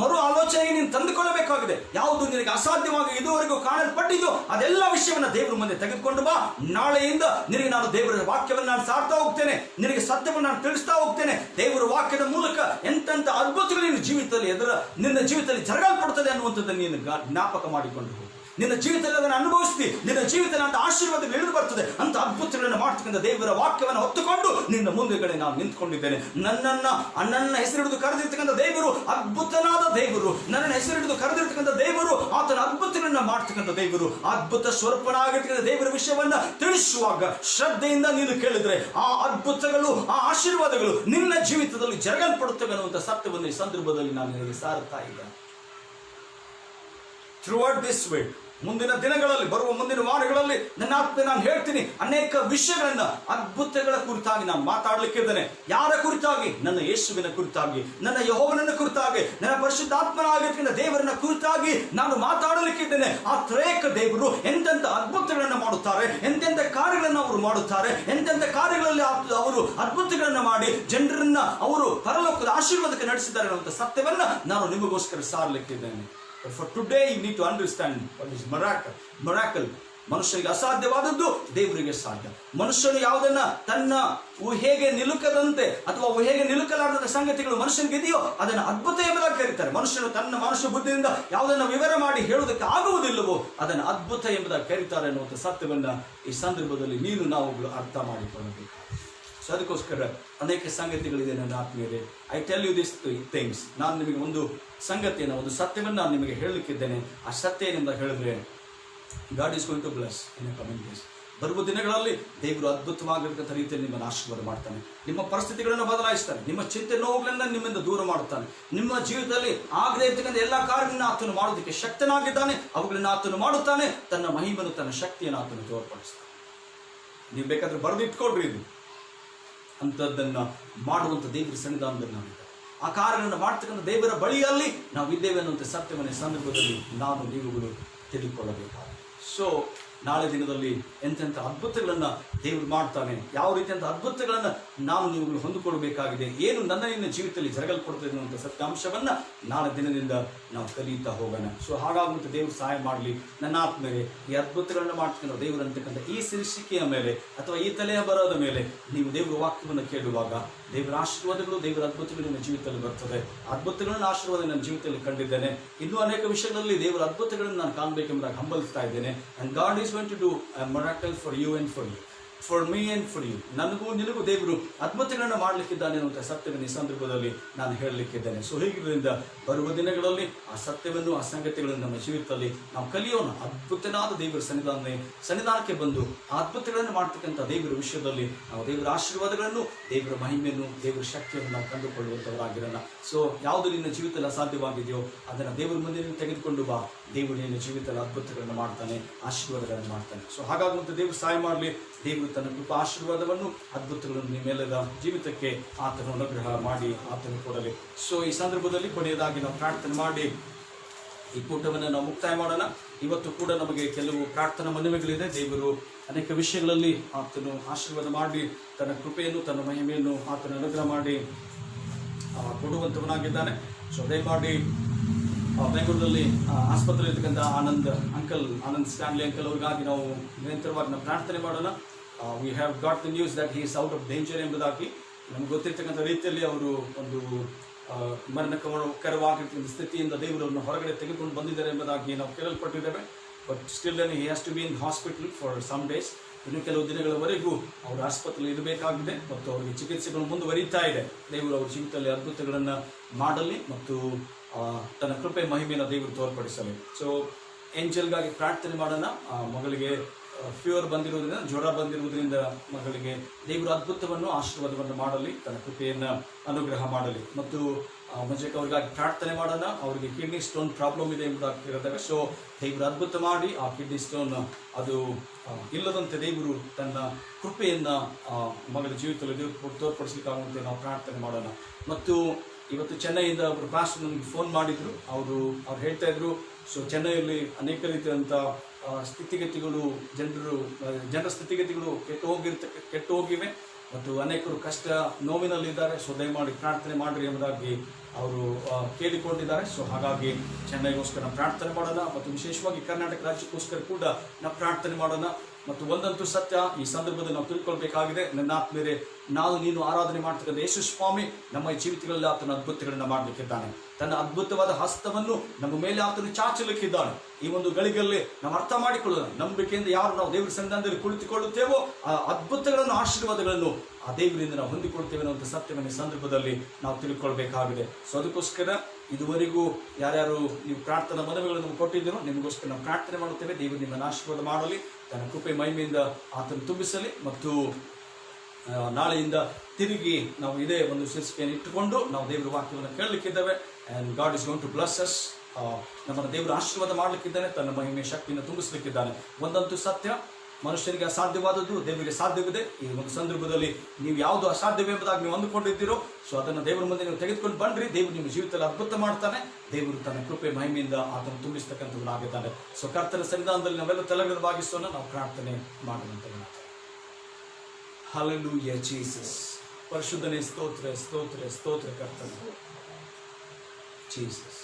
ಮರು ಆಲೋಚನೆಗೆ ನೀನು ತಂದುಕೊಳ್ಳಬೇಕಾಗಿದೆ. ಯಾವುದು ನಿನಗೆ ಅಸಾಧ್ಯವಾಗಿ ಇದುವರೆಗೂ ಕಾಣಲ್ಪಟ್ಟಿದೆಯೋ ಅದೆಲ್ಲ ವಿಷಯವನ್ನು ದೇವರ ಮುಂದೆ ತೆಗೆದುಕೊಂಡು ಬಾ. ನಾಳೆಯಿಂದ ನಿನಗೆ ನಾನು ದೇವರ ವಾಕ್ಯವನ್ನು ನಾನು ಸಾರ್ತಾ ಹೋಗ್ತೇನೆ, ನಿನಗೆ ಸತ್ಯವನ್ನು ನಾನು ತಿಳಿಸ್ತಾ ಹೋಗ್ತೇನೆ. ದೇವರ ವಾಕ್ಯದ ಮೂಲಕ ಎಂತೆಂಥ ಅದ್ಭುತಗಳು ನಿನ್ನ ಜೀವಿತದಲ್ಲಿ ಜರಗಲ್ಪಡುತ್ತದೆ ಅನ್ನುವಂಥದ್ದನ್ನು ನೀನು ಜ್ಞಾಪಕ ಮಾಡಿಕೊಂಡು ಹೋಗು. ನಿನ್ನ ಜೀವಿತದಲ್ಲಿ ಅದನ್ನು ಅನುಭವಿಸ್ತಿ. ನಿನ್ನ ಜೀವಿತದಲ್ಲಿ ಅಂತ ಆಶೀರ್ವಾದಗಳು ಇಳಿದು ಬರ್ತದೆ. ಅಂತ ಅದ್ಭುತಗಳನ್ನು ಮಾಡ್ತಕ್ಕಂಥ ದೇವರ ವಾಕ್ಯವನ್ನು ಹೊತ್ತುಕೊಂಡು ನಿನ್ನ ಮುಂದೆಗಡೆ ನಾನು ನಿಂತ್ಕೊಂಡಿದ್ದೇನೆ. ನನ್ನ ಹೆಸರಿಡಿದು ಕರೆದಿರ್ತಕ್ಕಂಥ ದೇವರು ಅದ್ಭುತನಾದ ದೇವರು. ನನ್ನ ಹೆಸರಿಡಿದು ಕರೆದಿರ್ತಕ್ಕಂಥ ದೇವರು ಆತನ ಅದ್ಭುತಗಳನ್ನ ಮಾಡ್ತಕ್ಕಂಥ ದೇವರು. ಅದ್ಭುತ ಸ್ವರೂಪನಾಗಿರ್ತಕ್ಕಂಥ ದೇವರ ವಿಷಯವನ್ನ ತಿಳಿಸುವಾಗ ಶ್ರದ್ಧೆಯಿಂದ ನೀನು ಕೇಳಿದ್ರೆ ಆ ಅದ್ಭುತಗಳು, ಆ ಆಶೀರ್ವಾದಗಳು ನಿನ್ನ ಜೀವಿತದಲ್ಲಿ ಜರಗಲ್ಪಡುತ್ತವೆ ಅನ್ನುವಂಥ ಸತ್ಯವನ್ನು ಈ ಸಂದರ್ಭದಲ್ಲಿ ನಾನು ನಿನಗೆ ಸಾರುತ್ತಾ ಇದ್ದೇನೆ. ಥ್ರೂಔಟ್ ದಿಸ್ ವೀಕ್, ಮುಂದಿನ ದಿನಗಳಲ್ಲಿ, ಬರುವ ಮುಂದಿನ ವಾರಗಳಲ್ಲಿ ನನ್ನ ಆತ್ಮ ನಾನು ಹೇಳ್ತೀನಿ ಅನೇಕ ವಿಷಯಗಳನ್ನ ಅದ್ಭುತಗಳ ಕುರಿತಾಗಿ ನಾನು ಮಾತಾಡಲಿಕ್ಕಿದ್ದೇನೆ. ಯಾರ ಕುರಿತಾಗಿ? ನನ್ನ ಯೇಸುವಿನ ಕುರಿತಾಗಿ, ನನ್ನ ಯೆಹೋವನನ್ನ ಕುರಿತಾಗಿ, ನನ್ನ ಪರಿಶುದ್ಧಾತ್ಮನಾಗಿರ್ತಕ್ಕಂಥ ದೇವರನ್ನ ಕುರಿತಾಗಿ ನಾನು ಮಾತಾಡಲಿಕ್ಕಿದ್ದೇನೆ. ಆ ತ್ರೇಕ ದೇವರು ಎಂತೆಂಥ ಅದ್ಭುತಗಳನ್ನ ಮಾಡುತ್ತಾರೆ, ಎಂತೆಂಥ ಕಾರ್ಯಗಳನ್ನ ಅವರು ಮಾಡುತ್ತಾರೆ, ಎಂತೆಂಥ ಕಾರ್ಯಗಳಲ್ಲಿ ಅವರು ಅದ್ಭುತಗಳನ್ನ ಮಾಡಿ ಜನರನ್ನ ಅವರು ಪರಲೋಕದ ಆಶೀರ್ವಾದಕ್ಕೆ ನಡೆಸಿದ್ದಾರೆ ಅನ್ನುವಂಥ ಸತ್ಯವನ್ನ ನಾನು ನಿಮಗೋಸ್ಕರ ಸಾರಲಿಕ್ಕಿದ್ದೇನೆ. For today you need to understand what is miracle. ಮನುಷ್ಯನಿಗೆ ಅಸಾಧ್ಯವಾದದ್ದು ದೇವರಿಗೆ ಸಾಧ್ಯ. ಮನುಷ್ಯನು ಯಾವುದನ್ನ ತನ್ನ ಊಹೆಗೆ ನಿಲುಕದಂತೆ ಅಥವಾ ಊಹೆಗೆ ನಿಲುಕಲಾರದ ಸಂಗತಿಗಳು ಮನುಷ್ಯನಿಗೆ ಇದೆಯೋ ಅದನ್ನು ಅದ್ಭುತ ಎಂಬುದಾಗಿ ಕರೀತಾರೆ. ಮನುಷ್ಯನು ತನ್ನ ಮನುಷ್ಯ ಬುದ್ಧಿಯಿಂದ ಯಾವುದನ್ನು ವಿವರ ಮಾಡಿ ಹೇಳುವುದಕ್ಕೆ ಆಗುವುದಿಲ್ಲವೋ ಅದನ್ನು ಅದ್ಭುತ ಎಂಬುದಾಗಿ ಕರೀತಾರೆ ಅನ್ನುವಂಥ ಸತ್ಯವನ್ನ ಈ ಸಂದರ್ಭದಲ್ಲಿ ನಾವುಗಳು ಅರ್ಥ ಮಾಡಿಕೊಳ್ಳಬೇಕು. ಸೊ ಅದಕ್ಕೋಸ್ಕರ ಅನೇಕ ಸಂಗತಿಗಳಿದೆ ನನ್ನ ಆತ್ಮೀಯರೇ. I tell you this things. ನಾನು ನಿಮಗೆ ಒಂದು ಸಂಗತಿಯನ್ನು, ಒಂದು ಸತ್ಯವನ್ನು ನಾನು ನಿಮಗೆ ಹೇಳಲಿಕ್ಕಿದ್ದೇನೆ. ಆ ಸತ್ಯ ಏನೆಂದ ಹೇಳಿದ್ರೆ God is going to bless in a coming days. ಬರುವ ದಿನಗಳಲ್ಲಿ ದೇವರು ಅದ್ಭುತವಾಗಿರ್ತಕ್ಕಂಥ ರೀತಿಯಲ್ಲಿ ನಿಮ್ಮನ್ನು ಆಶೀರ್ವಾದ ಮಾಡ್ತಾನೆ. ನಿಮ್ಮ ಪರಿಸ್ಥಿತಿಗಳನ್ನು ಬದಲಾಯಿಸ್ತಾನೆ. ನಿಮ್ಮ ಚಿಂತೆ ನೋವುಗಳನ್ನ ನಿಮ್ಮಿಂದ ದೂರ ಮಾಡುತ್ತಾನೆ. ನಿಮ್ಮ ಜೀವಿತದಲ್ಲಿ ಆಗದೇ ಇರ್ತಕ್ಕಂಥ ಎಲ್ಲ ಕಾರ್ಯಗಳನ್ನ ಆತನು ಮಾಡೋದಕ್ಕೆ ಶಕ್ತನಾಗಿದ್ದಾನೆ. ಅವುಗಳನ್ನ ಆತನು ಮಾಡುತ್ತಾನೆ. ತನ್ನ ಮಹಿಮೆಯನ್ನು, ತನ್ನ ಶಕ್ತಿಯನ್ನು ಆತನು ತೋರ್ಪಡಿಸ್ತಾನೆ. ನೀವು ಬೇಕಾದ್ರೆ ಬರೆದಿಟ್ಕೊಳ್ರಿ, ಇದು ಅಂಥದ್ದನ್ನು ಮಾಡುವಂಥ ದೇವರ ಸನ್ನಿಧಾನದಲ್ಲಿ ನಾವಿದ್ದೇವೆ. ಆ ಕಾರ್ಯಗಳನ್ನು ಮಾಡ್ತಕ್ಕಂಥ ದೇವರ ಬಳಿಯಲ್ಲಿ ನಾವು ಇದ್ದೇವೆ ಅನ್ನುವಂಥ ಸತ್ಯವನ್ನು ಈ ಸಂದರ್ಭದಲ್ಲಿ ನಾನು ನೀವುಗಳು ತಿಳಿದುಕೊಳ್ಳಬೇಕಾಗಿದೆ. ಸೊ ನಾಳೆ ದಿನದಲ್ಲಿ ಎಂತೆಂಥ ಅದ್ಭುತಗಳನ್ನು ದೇವರು ಮಾಡ್ತಾನೆ, ಯಾವ ರೀತಿಯಂಥ ಅದ್ಭುತಗಳನ್ನು ನಾವು ನೀವುಗಳು ಹೊಂದಿಕೊಳ್ಳಬೇಕಾಗಿದೆ, ಏನು ನನ್ನ ನಿನ್ನ ಜೀವಿತದಲ್ಲಿ ಜರಗಲ್ಪಡ್ತದೆ ಅನ್ನುವಂಥ ಸತ್ಯಾಂಶವನ್ನು ನಾಳೆ ದಿನದಿಂದ ನಾವು ಕಲಿಯುತ್ತಾ ಹೋಗೋಣ. ಸೊ ಹಾಗಾಗುವಂಥ ದೇವರು ಸಹಾಯ ಮಾಡಲಿ. ನನ್ನ ಆತ್ಮೀಯರೇ, ಈ ಅದ್ಭುತಗಳನ್ನು ಮಾಡ್ತಕ್ಕಂಥ ದೇವರು ಅಂತಕ್ಕಂಥ ಈ ಶೀರ್ಷಿಕೆಯ ಮೇಲೆ ಅಥವಾ ಈ ತಲೆಯ ಬರೋದ ಮೇಲೆ ನೀವು ದೇವರ ವಾಕ್ಯವನ್ನು ಕೇಳುವಾಗ ದೇವರ ಆಶೀರ್ವಾದಗಳು, ದೇವರ ಅದ್ಭುತಗಳು ನನ್ನ ಜೀವಿತದಲ್ಲಿ ಬರ್ತದೆ. ಅದ್ಭುತಗಳನ್ನು ಆಶೀರ್ವಾದ ನನ್ನ ಜೀವಿತದಲ್ಲಿ ಕಂಡಿದ್ದೇನೆ. ಇನ್ನೂ ಅನೇಕ ವಿಷಯಗಳಲ್ಲಿ ದೇವರ ಅದ್ಭುತಗಳನ್ನು ನಾನು ಕಾಣಬೇಕೆಂಬುದಾಗಿ ಹಂಬಲಿಸ್ತಾ ಇದ್ದೇನೆ. And God is going to do a miracle for you and for you, for me and for you. ನನಗೂ ನಿನಗೂ ದೇವರು ಅದ್ಭುತಗಳನ್ನು ಮಾಡಲಿಕ್ಕಿದ್ದಾನೆ ಅನ್ನುವಂಥ ಸತ್ಯವನ್ನು ಈ ಸಂದರ್ಭದಲ್ಲಿ ನಾನು ಹೇಳಲಿಕ್ಕಿದ್ದೇನೆ. ಸೊ ಹೀಗಿರೋದ್ರಿಂದ ಬರುವ ದಿನಗಳಲ್ಲಿ ಆ ಸತ್ಯವನ್ನು, ಆ ಸಂಗತಿಗಳನ್ನು ನಮ್ಮ ಜೀವಿತದಲ್ಲಿ ನಾವು ಕಲಿಯೋಣ. ಅದ್ಭುತನಾದ ದೇವರ ಸನ್ನಿಧಾನಕ್ಕೆ ಬಂದು ಆ ಅದ್ಭುತಗಳನ್ನು ಮಾಡ್ತಕ್ಕಂಥ ದೇವರ ವಿಷಯದಲ್ಲಿ ನಾವು ದೇವರ ಆಶೀರ್ವಾದಗಳನ್ನು, ದೇವರ ಮಹಿಮೆಯನ್ನು, ದೇವರ ಶಕ್ತಿಯನ್ನು ನಾವು ಕಂಡುಕೊಳ್ಳುವಂಥವರಾಗಿರೋಣ. ಸೊ ಯಾವುದು ನಿನ್ನ ಜೀವಿತದಲ್ಲಿ ಅಸಾಧ್ಯವಾಗಿದೆಯೋ ಅದನ್ನು ದೇವರ ಮುಂದೆ ನೀನು ತೆಗೆದುಕೊಂಡು ಬಾ. ದೇವರು ನಿನ್ನ ಜೀವಿತದಲ್ಲಿ ಅದ್ಭುತಗಳನ್ನು ಮಾಡ್ತಾನೆ, ಆಶೀರ್ವಾದಗಳನ್ನು ಮಾಡ್ತಾನೆ. ಸೊ ಹಾಗಾಗುವಂಥ ದೇವರು ಸಹಾಯ ಮಾಡಲಿ. ದೇವರು ತನ್ನ ಕೃಪಾ ಆಶೀರ್ವಾದವನ್ನು, ಅದ್ಭುತಗಳನ್ನು ನಿಮ್ಮೆಲ್ಲದ ಜೀವಿತಕ್ಕೆ ಆತನು ಅನುಗ್ರಹ ಮಾಡಿ ಆತನು ಕೊಡಲಿ. ಸೊ ಈ ಸಂದರ್ಭದಲ್ಲಿ ಕೊನೆಯದಾಗಿ ನಾವು ಪ್ರಾರ್ಥನೆ ಮಾಡಿ ಈ ಕೂಟವನ್ನು ನಾವು ಮುಕ್ತಾಯ ಮಾಡೋಣ. ಇವತ್ತು ಕೂಡ ನಮಗೆ ಕೆಲವು ಪ್ರಾರ್ಥನಾ ಮನವಿಗಳಿದೆ. ದೇವರು ಅನೇಕ ವಿಷಯಗಳಲ್ಲಿ ಆತನು ಆಶೀರ್ವಾದ ಮಾಡಿ ತನ್ನ ಕೃಪೆಯನ್ನು, ತನ್ನ ಮಹಿಮೆಯನ್ನು ಆತನ ಅನುಗ್ರಹ ಮಾಡಿ ಕೊಡುವಂಥವನಾಗಿದ್ದಾನೆ. ಸೊ ದಯಮಾಡಿ ಬೆಂಗಳೂರಲ್ಲಿ ಆಸ್ಪತ್ರೆ ಇರ್ತಕ್ಕಂಥ ಆನಂದ್ ಸ್ಟ್ಯಾನ್ಲಿ ಅಂಕಲ್ ಅವ್ರಿಗಾಗಿ ನಾವು ನಿರಂತರವಾಗಿ ನಾವು ಪ್ರಾರ್ಥನೆ ಮಾಡೋಣ. We have got the news that he is out of danger ಎಂಬುದಾಗಿ ನಮ್ಗೆ ಗೊತ್ತಿರ್ತಕ್ಕಂಥ ರೀತಿಯಲ್ಲಿ ಅವರು ಒಂದು ಮರಣಕರವಾಗಿರ್ತಕ್ಕಂಥ ಸ್ಥಿತಿಯಿಂದ ದೇವರನ್ನು ಹೊರಗಡೆ ತೆಗೆದುಕೊಂಡು ಬಂದಿದ್ದಾರೆ ಎಂಬುದಾಗಿ ನಾವು ಕೇಳಲ್ಪಟ್ಟಿದ್ದೇವೆ. But still he has to be in hospital for some days. ಇನ್ನು ಕೆಲವು ದಿನಗಳವರೆಗೂ ಅವರು ಆಸ್ಪತ್ರೆಯಲ್ಲಿ ಇರಬೇಕಾಗಿದೆ ಮತ್ತು ಅವರಿಗೆ ಚಿಕಿತ್ಸೆಗಳು ಮುಂದುವರಿತಾ ಇದೆ. ದೇವರು ಅವ್ರ ಜೀವಿತದಲ್ಲಿ ಅದ್ಭುತಗಳನ್ನು ಮಾಡಲಿ ಮತ್ತು ತನ್ನ ಕೃಪೆ ಮಹಿಮೆಯನ್ನು ದೇವರು ತೋರ್ಪಡಿಸಲಿ. ಸೊ ಏಂಜಲ್ಗಾಗಿ ಪ್ರಾರ್ಥನೆ ಮಾಡೋಣ. ಮಗಳಿಗೆ ಫೀವರ್ ಬಂದಿರುವುದರಿಂದ, ಜ್ವರ ಬಂದಿರುವುದರಿಂದ ಮಗಳಿಗೆ ದೇವರು ಅದ್ಭುತವನ್ನು, ಆಶೀರ್ವಾದವನ್ನು ಮಾಡಲಿ, ತನ್ನ ಕೃಪೆಯನ್ನು ಅನುಗ್ರಹ ಮಾಡಲಿ. ಮತ್ತು ಮಂಜಕ್ಕೆ ಅವ್ರಿಗಾಗಿ ಪ್ರಾರ್ಥನೆ ಮಾಡೋಣ. ಅವರಿಗೆ ಕಿಡ್ನಿ ಸ್ಟೋನ್ ಪ್ರಾಬ್ಲಮ್ ಇದೆ ಎಂಬುದಾಗಿ ಹೇಳಿದಾಗ ಸೊ ದೇವರು ಅದ್ಭುತ ಮಾಡಿ ಆ ಕಿಡ್ನಿ ಸ್ಟೋನ್ ಅದು ಇಲ್ಲದಂತೆ ದೇವರು ತನ್ನ ಕೃಪೆಯನ್ನು ಮಗಳ ಜೀವಿತದಲ್ಲಿ ದೇವರು ತೋರ್ಪಡಿಸಲಿಕ್ಕಾಗುವಂತೆ ನಾವು ಪ್ರಾರ್ಥನೆ ಮಾಡೋಣ. ಮತ್ತು ಇವತ್ತು ಚೆನ್ನೈಯಿಂದ ಒಬ್ಬರು ಪಾಸ್ಟರ್ ನನಗೆ ಫೋನ್ ಮಾಡಿದರು. ಅವ್ರು ಹೇಳ್ತಾ ಇದ್ರು, ಸೊ ಚೆನ್ನೈಯಲ್ಲಿ ಅನೇಕ ರೀತಿಯಾದಂಥ ಸ್ಥಿತಿಗತಿಗಳು, ಜನರ ಸ್ಥಿತಿಗತಿಗಳು ಕೆಟ್ಟು ಹೋಗಿವೆ ಮತ್ತು ಅನೇಕರು ಕಷ್ಟ ನೋವಿನಲ್ಲಿದ್ದಾರೆ. ಸೊ ದಯಮಾಡಿ ಪ್ರಾರ್ಥನೆ ಮಾಡಿರಿ ಎಂಬುದಾಗಿ ಅವರು ಕೇಳಿಕೊಂಡಿದ್ದಾರೆ. ಸೊ ಹಾಗಾಗಿ ಚೆನ್ನೈಗೋಸ್ಕರ ಪ್ರಾರ್ಥನೆ ಮಾಡೋಣ ಮತ್ತು ವಿಶೇಷವಾಗಿ ಕರ್ನಾಟಕ ರಾಜ್ಯಕ್ಕೋಸ್ಕರ ಕೂಡ ನಾವು ಪ್ರಾರ್ಥನೆ ಮಾಡೋಣ. ಮತ್ತು ಒಂದಂತೂ ಸತ್ಯ ಈ ಸಂದರ್ಭದಲ್ಲಿ ನಾವು ತಿಳ್ಕೊಳ್ಬೇಕಾಗಿದೆ. ನನ್ನ ಆತ್ಮೀಯರೇ, ನಾವು ನೀನು ಆರಾಧನೆ ಮಾಡ್ತಕ್ಕಂಥ ಯೇಸು ಸ್ವಾಮಿ ನಮ್ಮ ಈ ಜೀವಿತಗಳಲ್ಲಿ ಆತನ ಅದ್ಭುತಗಳನ್ನು ಮಾಡಲಿಕ್ಕಿದ್ದಾನೆ. ತನ್ನ ಅದ್ಭುತವಾದ ಹಸ್ತವನ್ನು ನಮ್ಮ ಮೇಲೆ ಆತನು ಚಾಚಲಿಕ್ಕಿದ್ದಾನೆ. ಈ ಒಂದು ಗಳಿಗೆಯಲ್ಲಿ ನಾವು ಅರ್ಥ ಮಾಡಿಕೊಳ್ಳೋಣ. ನಂಬಿಕೆಯಿಂದ ಯಾರು ನಾವು ದೇವರ ಸನ್ನಿಧಾನದಲ್ಲಿ ಕುಳಿತುಕೊಳ್ಳುತ್ತೇವೋ ಆ ಅದ್ಭುತಗಳನ್ನು, ಆಶೀರ್ವಾದಗಳನ್ನು ಆ ದೇವರಿಂದ ನಾವು ಹೊಂದಿಕೊಳ್ತೇವೆ ಅನ್ನುವಂಥ ಸತ್ಯವನ್ನು ಈ ಸಂದರ್ಭದಲ್ಲಿ ನಾವು ತಿಳ್ಕೊಳ್ಬೇಕಾಗಿದೆ. ಸೊ ಅದಕ್ಕೋಸ್ಕರ ಇದುವರೆಗೂ ಯಾರ್ಯಾರು ನೀವು ಪ್ರಾರ್ಥನಾ ಮನವಿಗಳನ್ನು ಕೊಟ್ಟಿದ್ದೀರೋ ನಿಮಗೋಸ್ಕರ ನಾವು ಪ್ರಾರ್ಥನೆ ಮಾಡುತ್ತೇವೆ. ದೇವರು ನಿಮ್ಮನ್ನು ಆಶೀರ್ವಾದ ಮಾಡಲಿ, ತನ್ನ ಕೃಪೆ ಮಹಿಮೆಯಿಂದ ಆತನು ತುಂಬಿಸಲಿ. ಮತ್ತು ನಾಳೆಯಿಂದ ತಿರುಗಿ ನಾವು ಇದೇ ಒಂದು ಶೀರ್ಷಿಕೆಯನ್ನು ಇಟ್ಟುಕೊಂಡು ನಾವು ದೇವರ ವಾಕ್ಯವನ್ನು ಕೇಳಲಿಕ್ಕಿದ್ದೇವೆ. And God is going to bless us. ನಮ್ಮನ್ನು ದೇವರು ಆಶೀರ್ವಾದ ಮಾಡಲಿಕ್ಕಿದ್ದಾನೆ, ತನ್ನ ಮಹಿಮೆ ಶಕ್ತಿಯನ್ನು ತುಂಬಿಸಲಿಕ್ಕಿದ್ದಾನೆ. ಒಂದಂತೂ ಸತ್ಯ, ಮನುಷ್ಯನಿಗೆ ಅಸಾಧ್ಯವಾದದ್ದು ದೇವರಿಗೆ ಸಾಧ್ಯವಿದೆ. ಈ ಒಂದು ಸಂದರ್ಭದಲ್ಲಿ ನೀವು ಯಾವುದು ಅಸಾಧ್ಯವೆಂಬುದಾಗಿ ನೀವು ಅಂದುಕೊಂಡಿದ್ದೀರೋ ಸೊ ಅದನ್ನು ದೇವರ ಮುಂದೆ ನೀವು ತೆಗೆದುಕೊಂಡು ಬನ್ನಿರಿ. ದೇವರು ನಿಮ್ಮ ಜೀವಿತದಲ್ಲಿ ಅದ್ಭುತ ಮಾಡ್ತಾನೆ. ದೇವರು ತನ್ನ ಕೃಪೆ ಮಹಿಮೆಯಿಂದ ಆತನು ತುಂಬಿಸ್ತಕ್ಕಂಥವನಾಗಿದ್ದಾನೆ. ಸೊ ಕರ್ತನ ಸನ್ನಿಧಾನದಲ್ಲಿ ನಾವೆಲ್ಲ ತಲೆಗಳನ್ನು ಭಾಗಿಸೋಣ. ನಾವು ಪ್ರಾರ್ಥನೆ ಮಾಡುವಂಥವನ್ನ. Hallelujah Jesus. ಪರಿಶುದ್ಧನೇ ಸ್ತೋತ್ರ, ಸ್ತೋತ್ರ, ಸ್ತೋತ್ರ ಕರ್ತನೆ. Jesus,